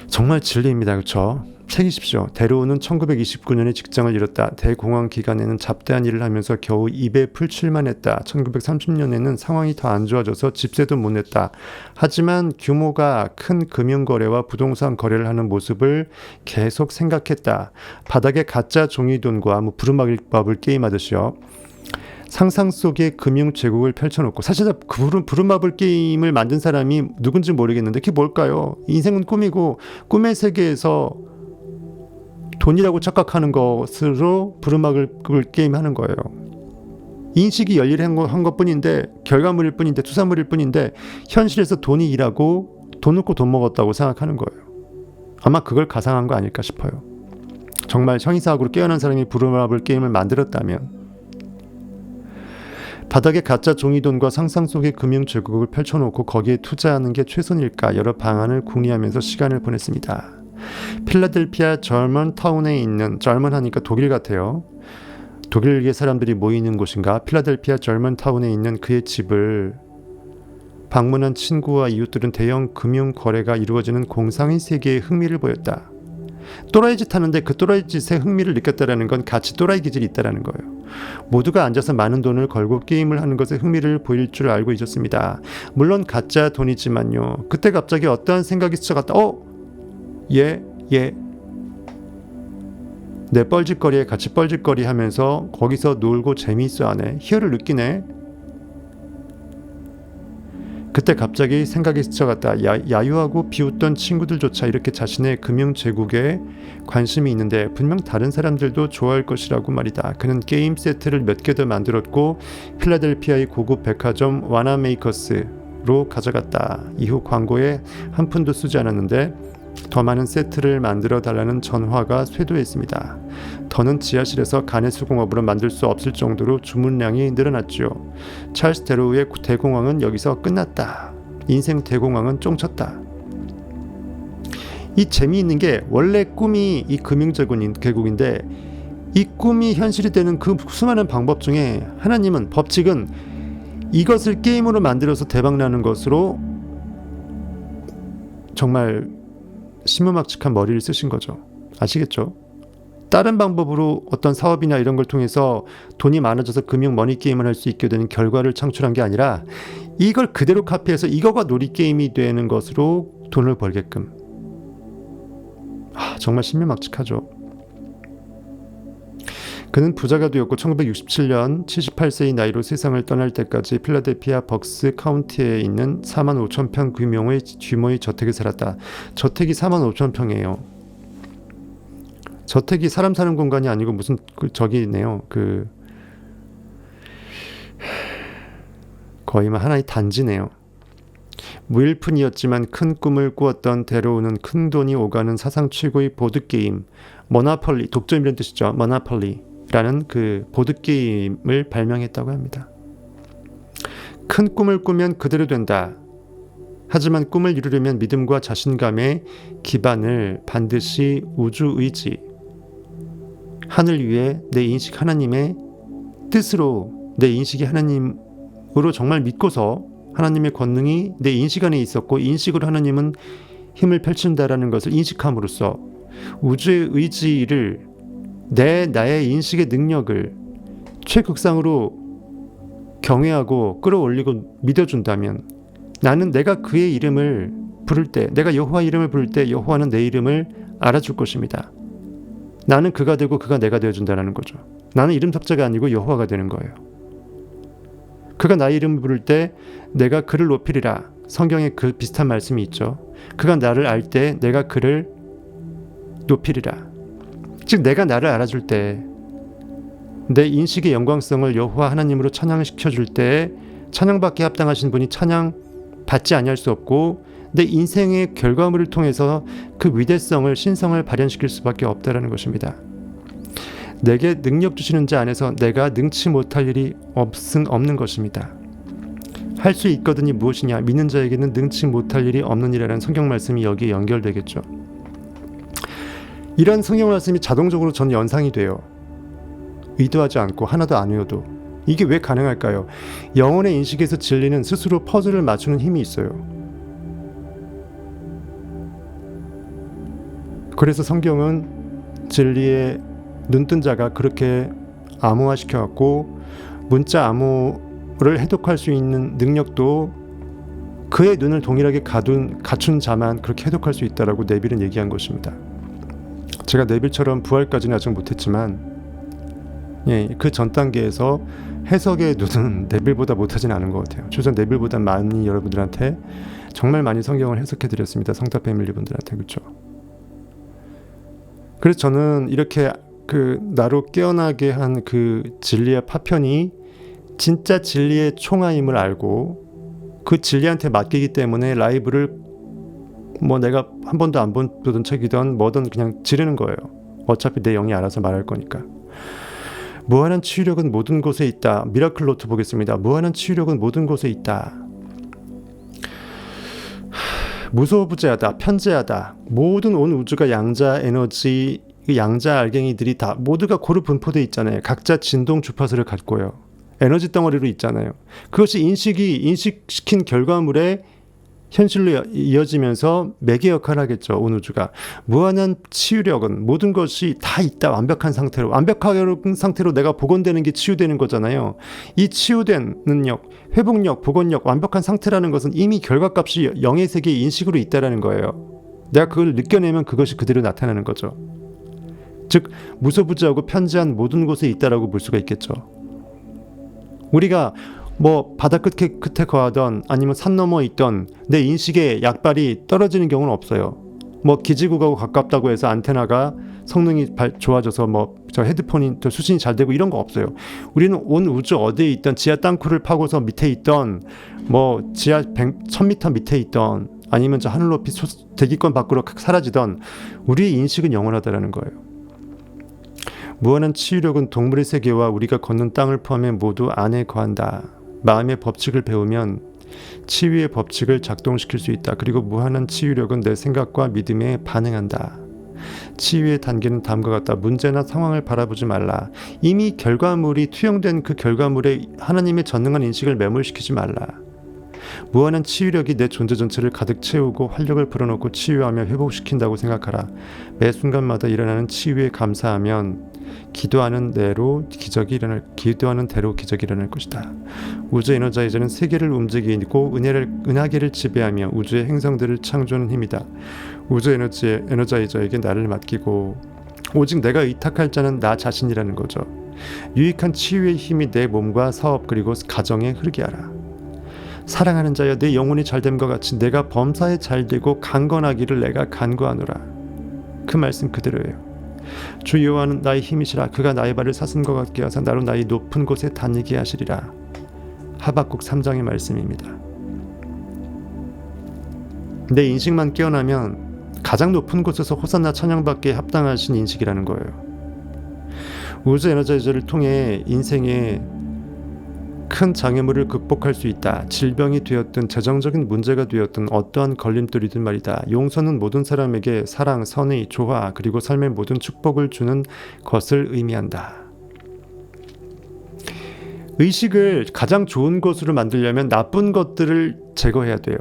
[SPEAKER 1] 정말 진리입니다. 그렇죠? 책이십시오. 데로우는 1929년에 직장을 잃었다. 대공황 기간에는 잡다한 일을 하면서 겨우 입에 풀칠만 했다. 1930년에는 상황이 더 안 좋아져서 집세도 못 냈다. 하지만 규모가 큰 금융거래와 부동산 거래를 하는 모습을 계속 생각했다. 바닥에 가짜 종이돈과 부루마블 게임하듯이요. 상상 속의 금융 제국을 펼쳐놓고, 사실 부루마블 게임을 만든 사람이 누군지 모르겠는데 그게 뭘까요? 인생은 꿈이고 꿈의 세계에서 돈이라고 착각하는 것으로 부루마블 게임 하는 거예요. 인식이 열일한 것뿐인데, 결과물일 뿐인데, 투사물일 뿐인데 현실에서 돈이 일하고 돈 넣고 돈 먹었다고 생각하는 거예요. 아마 그걸 가상한 거 아닐까 싶어요. 정말 형이사학으로 깨어난 사람이 부루마블 게임을 만들었다면 바닥에 가짜 종이돈과 상상 속의 금융 제국을 펼쳐놓고 거기에 투자하는 게 최선일까 여러 방안을 궁리하면서 시간을 보냈습니다. 필라델피아 절먼타운에 있는, 절먼하니까 독일 같아요. 독일계 사람들이 모이는 곳인가? 필라델피아 절먼타운에 있는 그의 집을 방문한 친구와 이웃들은 대형 금융 거래가 이루어지는 공상의 세계에 흥미를 보였다. 또라이 짓 하는데 그 또라이 짓에 흥미를 느꼈다라는 건 같이 또라이 기질이 있다라는 거예요. 모두가 앉아서 많은 돈을 걸고 게임을 하는 것에 흥미를 보일 줄 알고 있었습니다. 물론 가짜 돈이지만요. 그때 갑자기 어떠한 생각이 스쳐갔다. 내 뻘짓거리에 같이 뻘짓거리 하면서 거기서 놀고 재미있어 하네. 희열을 느끼네. 그때 갑자기 생각이 스쳐갔다. 야유하고 비웃던 친구들조차 이렇게 자신의 금융제국에 관심이 있는데 분명 다른 사람들도 좋아할 것이라고 말이다. 그는 게임 세트를 몇 개 더 만들었고 필라델피아의 고급 백화점 와나메이커스로 가져갔다. 이후 광고에 한 푼도 쓰지 않았는데 더 많은 세트를 만들어 달라는 전화가 쇄도했습니다. 더는 지하실에서 간의 수공업으로 만들 수 없을 정도로 주문량이 늘어났죠. 찰스 데로우의 대공황은 여기서 끝났다. 인생 대공황은 쫑쳤다. 이 재미있는 게 원래 꿈이 이 금융제국인데 이 꿈이 현실이 되는 그 수많은 방법 중에 하나님은, 법칙은 이것을 게임으로 만들어서 대박나는 것으로 정말 신무막측한 머리를 쓰신 거죠. 아시겠죠? 다른 방법으로 어떤 사업이나 이런 걸 통해서 돈이 많아져서 금융 머니 게임을 할 수 있게 되는 결과를 창출한 게 아니라 이걸 그대로 카피해서 이거가 놀이 게임이 되는 것으로 돈을 벌게끔. 정말 신무막측하죠. 그는 부자가 되었고 1967년 78세의 나이로 세상을 떠날 때까지 필라델피아 벅스 카운티에 있는 4만 5천 평 규모의 저택에 살았다. 저택이 4만 5천 평이에요. 저택이 사람 사는 공간이 아니고 무슨 저기네요. 거의 하나의 단지네요. 무일푼이었지만 큰 꿈을 꾸었던 데로우는 큰 돈이 오가는 사상 최고의 보드게임 모나폴리, 독점이라는 뜻이죠. 모나폴리라는 그 보드게임을 발명했다고 합니다. 큰 꿈을 꾸면 그대로 된다. 하지만 꿈을 이루려면 믿음과 자신감의 기반을 반드시 우주의지, 하늘 위에 내 인식 하나님의 뜻으로, 내 인식이 하나님으로 정말 믿고서 하나님의 권능이 내 인식 안에 있었고 인식으로 하나님은 힘을 펼친다라는 것을 인식함으로써
[SPEAKER 2] 우주의 의지를 나의 인식의 능력을 최극상으로 경외하고 끌어올리고 믿어준다면 나는 내가 그의 이름을 부를 때, 내가 여호와 이름을 부를 때 여호와는 내 이름을 알아줄 것입니다. 나는 그가 되고 그가 내가 되어준다는 거죠. 나는 이름 삭제가 아니고 여호와가 되는 거예요. 그가 나의 이름을 부를 때 내가 그를 높이리라. 성경에 그 비슷한 말씀이 있죠. 그가 나를 알 때 내가 그를 높이리라. 즉 내가 나를 알아줄 때 내 인식의 영광성을 여호와 하나님으로 찬양시켜줄 때 찬양받기에 합당하신 분이 찬양받지 아니할 수 없고 내 인생의 결과물을 통해서 그 위대성을 신성을 발현시킬 수밖에 없다라는 것입니다. 내게 능력 주시는 자 안에서 내가 능치 못할 일이 없는 것입니다. 할 수 있거든이 무엇이냐? 믿는 자에게는 능치 못할 일이 없느니라는 성경 말씀이 여기에 연결되겠죠. 이런 성경 말씀이 자동적으로 전 연상이 돼요. 의도하지 않고 하나도 안 외워도. 이게 왜 가능할까요? 영혼의 인식에서 진리는 스스로 퍼즐을 맞추는 힘이 있어요. 그래서 성경은 진리의 눈뜬 자가 그렇게 암호화시켜갖고 문자 암호를 해독할 수 있는 능력도 그의 눈을 동일하게 갖춘 자만 그렇게 해독할 수 있다라고 네빌은 얘기한 것입니다. 제가 네빌처럼 부활까지는 아직 못했지만 그 전 단계에서 해석의 눈은 네빌보다 못하진 않은 것 같아요. 최소한 네빌보다 많이 여러분들한테 정말 많이 성경을 해석해드렸습니다. 성탑 패밀리 분들한테. 그렇죠? 그래서 저는 이렇게 나로 깨어나게 한 그 진리의 파편이 진짜 진리의 총아임을 알고 그 진리한테 맡기기 때문에 라이브를 내가 한 번도 안 보던 책이든 뭐든 그냥 지르는 거예요. 어차피 내 영이 알아서 말할 거니까. 무한한 치유력은 모든 곳에 있다. 미라클 노트 보겠습니다. 무한한 치유력은 모든 곳에 있다. 무소부재하다, 편재하다. 모든 온 우주가 양자 에너지, 양자 알갱이들이 다 모두가 고루 분포되어 있잖아요. 각자 진동 주파수를 갖고요. 에너지 덩어리로 있잖아요. 그것이 인식시킨 결과물에 현실로 이어지면서 매개 역할을 하겠죠. 온 우주가. 무한한 치유력은 모든 것이 다 있다. 완벽한 상태로. 완벽한 상태로 내가 복원되는 게 치유되는 거잖아요. 이 치유된 능력, 회복력, 복원력, 완벽한 상태라는 것은 이미 결과값이 영의 세계의 인식으로 있다라는 거예요. 내가 그걸 느껴내면 그것이 그대로 나타나는 거죠. 즉 무소부재하고 편재한 모든 곳에 있다라고 볼 수가 있겠죠. 우리가 바다 끝에 거하던 아니면 산 너머에 있던 내 인식의 약발이 떨어지는 경우는 없어요. 기지국하고 가깝다고 해서 안테나가 성능이 좋아져서 저 헤드폰이 더 수신이 잘 되고 이런 거 없어요. 우리는 온 우주 어디에 있던 지하 땅굴을 파고서 밑에 있던 지하 1000m 밑에 있던 아니면 저 하늘 높이 대기권 밖으로 사라지던 우리의 인식은 영원하다라는 거예요. 무한한 치유력은 동물의 세계와 우리가 걷는 땅을 포함해 모두 안에 거한다. 마음의 법칙을 배우면 치유의 법칙을 작동시킬 수 있다. 그리고 무한한 치유력은 내 생각과 믿음에 반응한다. 치유의 단계는 다음과 같다. 문제나 상황을 바라보지 말라. 이미 결과물이 투영된 그 결과물에 하나님의 전능한 인식을 매몰시키지 말라. 무한한 치유력이 내 존재 전체를 가득 채우고 활력을 불어넣고 치유하며 회복시킨다고 생각하라. 매 순간마다 일어나는 치유에 감사하면 기도하는 대로 기적이 일어날 것이다. 우주 에너자이저는 세계를 움직이고 은하계를 지배하며 우주의 행성들을 창조하는 힘이다. 우주 에너자이저에게 나를 맡기고 오직 내가 의탁할 자는 나 자신이라는 거죠. 유익한 치유의 힘이 내 몸과 사업 그리고 가정에 흐르게 하라. 사랑하는 자여, 내 영혼이 잘됨과 같이 내가 범사에 잘되고 강건하기를 내가 간구하노라. 그 말씀 그대로예요. 주 여호와는 나의 힘이시라. 그가 나의 발을 사슴과 같게 하사 나로 나의 높은 곳에 다니게 하시리라. 하박국 3장의 말씀입니다. 내 인식만 깨어나면 가장 높은 곳에서 호산나 찬양받기에 합당하신 인식이라는 거예요. 우주 에너자이저를 통해 인생의 큰 장애물을 극복할 수 있다. 질병이 되었든 재정적인 문제가 되었든 어떠한 걸림돌이든 말이다. 용서는 모든 사람에게 사랑, 선의, 조화 그리고 삶의 모든 축복을 주는 것을 의미한다. 의식을 가장 좋은 것으로 만들려면 나쁜 것들을 제거해야 돼요.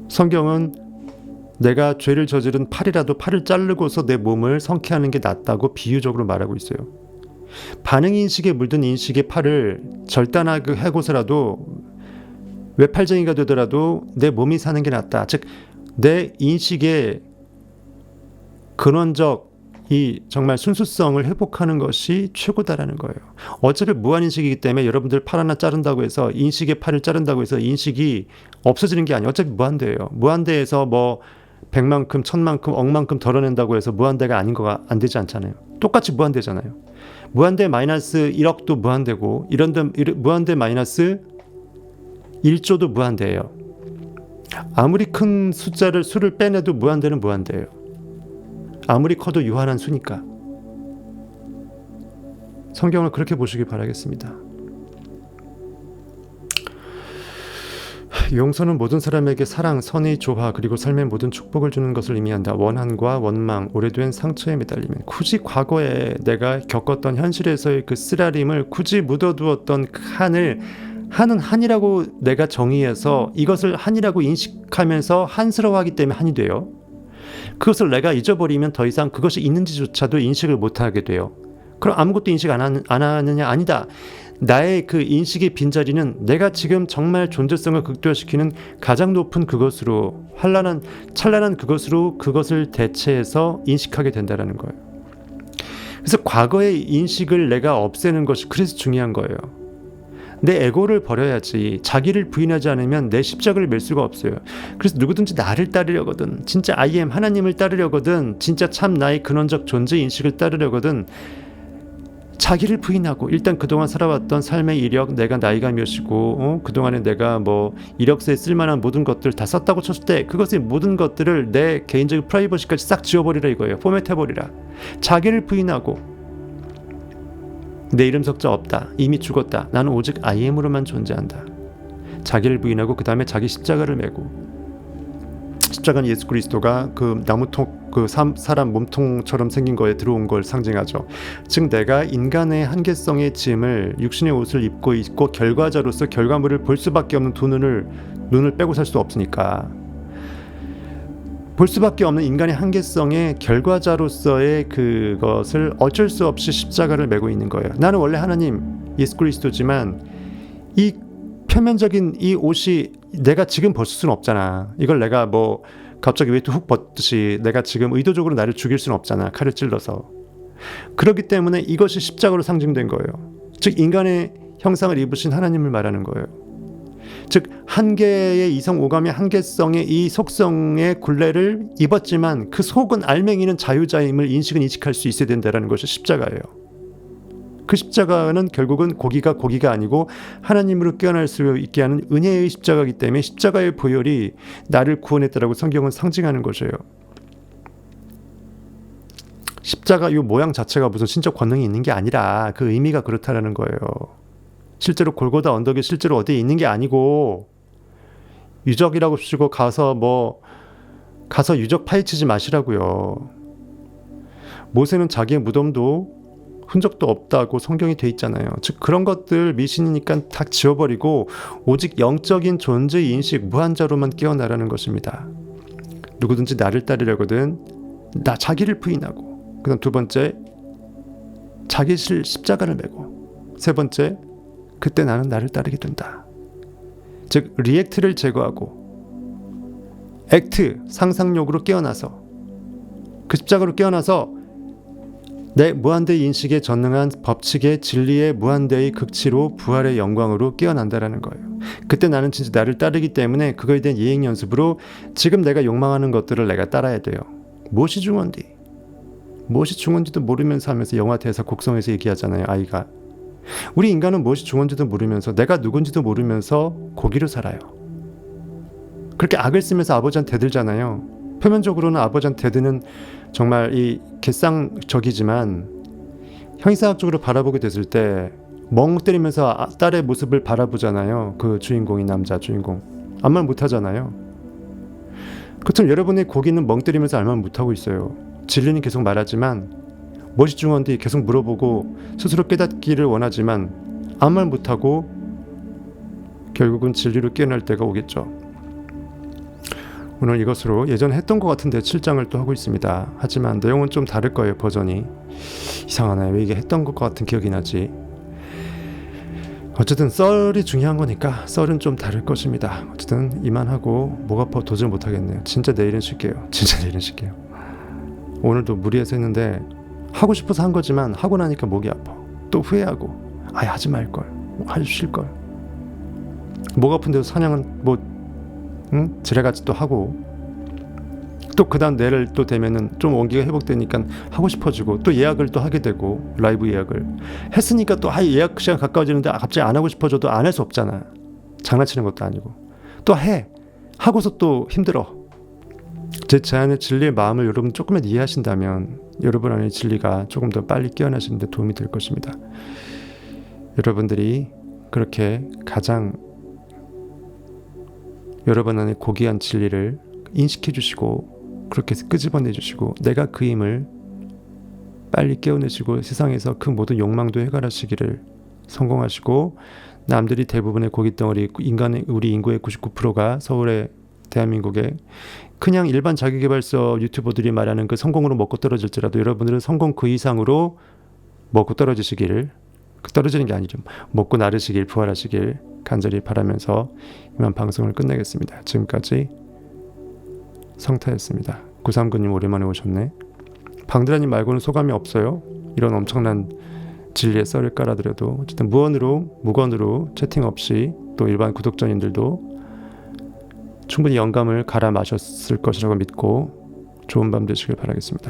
[SPEAKER 2] 성경은 내가 죄를 저지른 팔이라도 팔을 자르고서 내 몸을 성쾌하는 게 낫다고 비유적으로 말하고 있어요. 반응인식에 물든 인식의 팔을 절단하고 해고서라도 외팔쟁이가 되더라도 내 몸이 사는 게 낫다. 즉 내 인식의 근원적 이 정말 순수성을 회복하는 것이 최고다라는 거예요. 어차피 무한인식이기 때문에 여러분들 팔 하나 자른다고 해서 인식의 팔을 자른다고 해서 인식이 없어지는 게 아니에요. 어차피 무한대예요. 무한대에서 뭐 100만큼, 1000만큼, 억만큼 덜어낸다고 해서 무한대가 아닌 거가 안 되지 않잖아요. 똑같이 무한대잖아요. 무한대 마이너스 1억도 무한대고 무한대 마이너스 1조도 무한대예요. 아무리 큰 수를 빼내도 무한대는 무한대예요. 아무리 커도 유한한 수니까. 성경을 그렇게 보시기 바라겠습니다. 용서는 모든 사람에게 사랑, 선의, 조화 그리고 삶의 모든 축복을 주는 것을 의미한다. 원한과 원망, 오래된 상처에 매달리면 굳이 과거에 내가 겪었던 현실에서의 그 쓰라림을 굳이 묻어두었던 그 한은 한이라고 내가 정의해서 이것을 한이라고 인식하면서 한스러워하기 때문에 한이 돼요. 그것을 내가 잊어버리면 더 이상 그것이 있는지조차도 인식을 못하게 돼요. 그럼 아무것도 인식 안 하느냐? 아니다. 나의 그 인식의 빈자리는 내가 지금 정말 존재성을 극대화시키는 가장 높은 그것으로 찬란한 그것으로 그것을 대체해서 인식하게 된다는 거예요. 그래서 과거의 인식을 내가 없애는 것이 그래서 중요한 거예요. 내 에고를 버려야지. 자기를 부인하지 않으면 내 십자가를 맬 수가 없어요. 그래서 누구든지 나를 따르려거든, 진짜 I am 하나님을 따르려거든, 진짜 참 나의 근원적 존재 인식을 따르려거든 자기를 부인하고 일단 그동안 살아왔던 삶의 이력, 내가 나이가 몇이고 그동안에 내가 뭐 이력서에 쓸만한 모든 것들 다 썼다고 쳤을 때 그것의 모든 것들을 내 개인적인 프라이버시까지 싹 지워버리라 이거예요. 포맷해버리라. 자기를 부인하고 내 이름 석자 없다. 이미 죽었다. 나는 오직 I am으로만 존재한다. 자기를 부인하고 그 다음에 자기 십자가를 메고, 십자가는 예수 그리스도가 그 나무통 그 사람 몸통처럼 생긴 거에 들어온 걸 상징하죠. 즉 내가 인간의 한계성의 짐을 육신의 옷을 입고 있고 결과자로서 결과물을 볼 수밖에 없는 두 눈을 빼고 살 수 없으니까 볼 수밖에 없는 인간의 한계성의 결과자로서의 그것을 어쩔 수 없이 십자가를 메고 있는 거예요. 나는 원래 하나님 예수 그리스도지만 이 표면적인 이 옷이 내가 지금 벗을 수는 없잖아. 이걸 내가 뭐 갑자기 왜 또 훅 벗듯이 내가 지금 의도적으로 나를 죽일 수는 없잖아. 칼을 찔러서. 그렇기 때문에 이것이 십자가로 상징된 거예요. 즉 인간의 형상을 입으신 하나님을 말하는 거예요. 즉 한계의 이성 오감의 한계성의 이 속성의 굴레를 입었지만 그 속은 알맹이는 자유자임을 인식할 수 있어야 된다는 것이 십자가예요. 그 십자가는 결국은 고기가 아니고 하나님으로 깨어날 수 있게 하는 은혜의 십자가이기 때문에 십자가의 보혈이 나를 구원했다라고 성경은 상징하는 것이에요. 십자가 이 모양 자체가 무슨 신적 권능이 있는 게 아니라 그 의미가 그렇다라는 거예요. 실제로 골고다 언덕이 실제로 어디에 있는 게 아니고 유적이라고 쓰고 가서 유적 파헤치지 마시라고요. 모세는 자기의 무덤도 흔적도 없다고 성경이 돼 있잖아요. 즉 그런 것들 미신이니까 다 지워버리고 오직 영적인 존재 인식 무한자로만 깨어나라는 것입니다. 누구든지 나를 따르려거든 나 자기를 부인하고, 그다음 두 번째 자기 십자가를 메고, 세 번째 그때 나는 나를 따르게 된다. 즉 리액트를 제거하고 액트 상상력으로 깨어나서 그 십자가로 깨어나서 내 무한대의 인식에 전능한 법칙의 진리의 무한대의 극치로 부활의 영광으로 깨어난다라는 거예요. 그때 나는 진짜 나를 따르기 때문에 그거에 대한 이행 연습으로 지금 내가 욕망하는 것들을 내가 따라야 돼요. 무엇이 중요한지도 모르면서 하면서 영화 대사 곡성에서 얘기하잖아요. 아이가 우리 인간은 무엇이 중요한지도 모르면서 내가 누군지도 모르면서 고기로 살아요. 그렇게 악을 쓰면서 아버지한테 대들잖아요. 표면적으로는 아버지한테 대드는 정말 이 개쌍적이지만 형이상학적으로 바라보게 됐을 때 멍 때리면서 딸의 모습을 바라보잖아요. 그 주인공이 남자 주인공 아무 말 못하잖아요. 그처럼 여러분의 고기는 멍 때리면서 아무 말 못하고 있어요. 진리는 계속 말하지만 무엇이 중요한지 계속 물어보고 스스로 깨닫기를 원하지만 아무 말 못하고 결국은 진리로 깨어날 때가 오겠죠. 오늘 이것으로 예전에 했던 것 같은데 7장을 또 하고 있습니다. 하지만 내용은 좀 다를 거예요. 버전이. 이상하네. 왜 이게 했던 것 같은 기억이 나지? 어쨌든 썰이 중요한 거니까 썰은 좀 다를 것입니다. 어쨌든 이만하고 목 아파 도저히 못하겠네요. 진짜 내일은 쉴게요. 진짜 내일은 쉴게요. 오늘도 무리해서 했는데 하고 싶어서 한 거지만 하고 나니까 목이 아파. 또 후회하고 아예 하지 말걸. 하지 쉴걸. 목 아픈데도 사냥은 뭐 지뢰같이 또 하고 또 그 다음 내일 또 되면은 좀 원기가 회복되니까 하고 싶어지고 또 예약을 또 하게 되고 라이브 예약을 했으니까 또 예약 시간 가까워지는데 갑자기 안 하고 싶어져도 안 할 수 없잖아. 장난치는 것도 아니고 또 하고서 또 힘들어. 제 제안의 진리의 마음을 여러분 조금만 이해하신다면 여러분 안의 진리가 조금 더 빨리 깨어나시는 데 도움이 될 것입니다. 여러분들이 그렇게 가장 여러분 안에 고귀한 진리를 인식해 주시고 그렇게 끄집어내 주시고 내가 그 힘을 빨리 깨어내시고 세상에서 그 모든 욕망도 해결하시기를 성공하시고 남들이 대부분의 고깃덩어리 우리 인구의 99%가 서울의 대한민국의 그냥 일반 자기계발서 유튜버들이 말하는 그 성공으로 먹고 떨어질지라도 여러분들은 성공 그 이상으로 먹고 떨어지시기를 떨어지는 게 아니죠. 먹고 나르시길 부활하시길 간절히 바라면서 이만 방송을 끝내겠습니다. 지금까지 성타였습니다. 939님 오랜만에 오셨네. 방드라님 말고는 소감이 없어요. 이런 엄청난 진리의 썰을 깔아드려도 어쨌든 무건으로 채팅 없이 또 일반 구독자님들도 충분히 영감을 갈아 마셨을 것이라고 믿고 좋은 밤 되시길 바라겠습니다.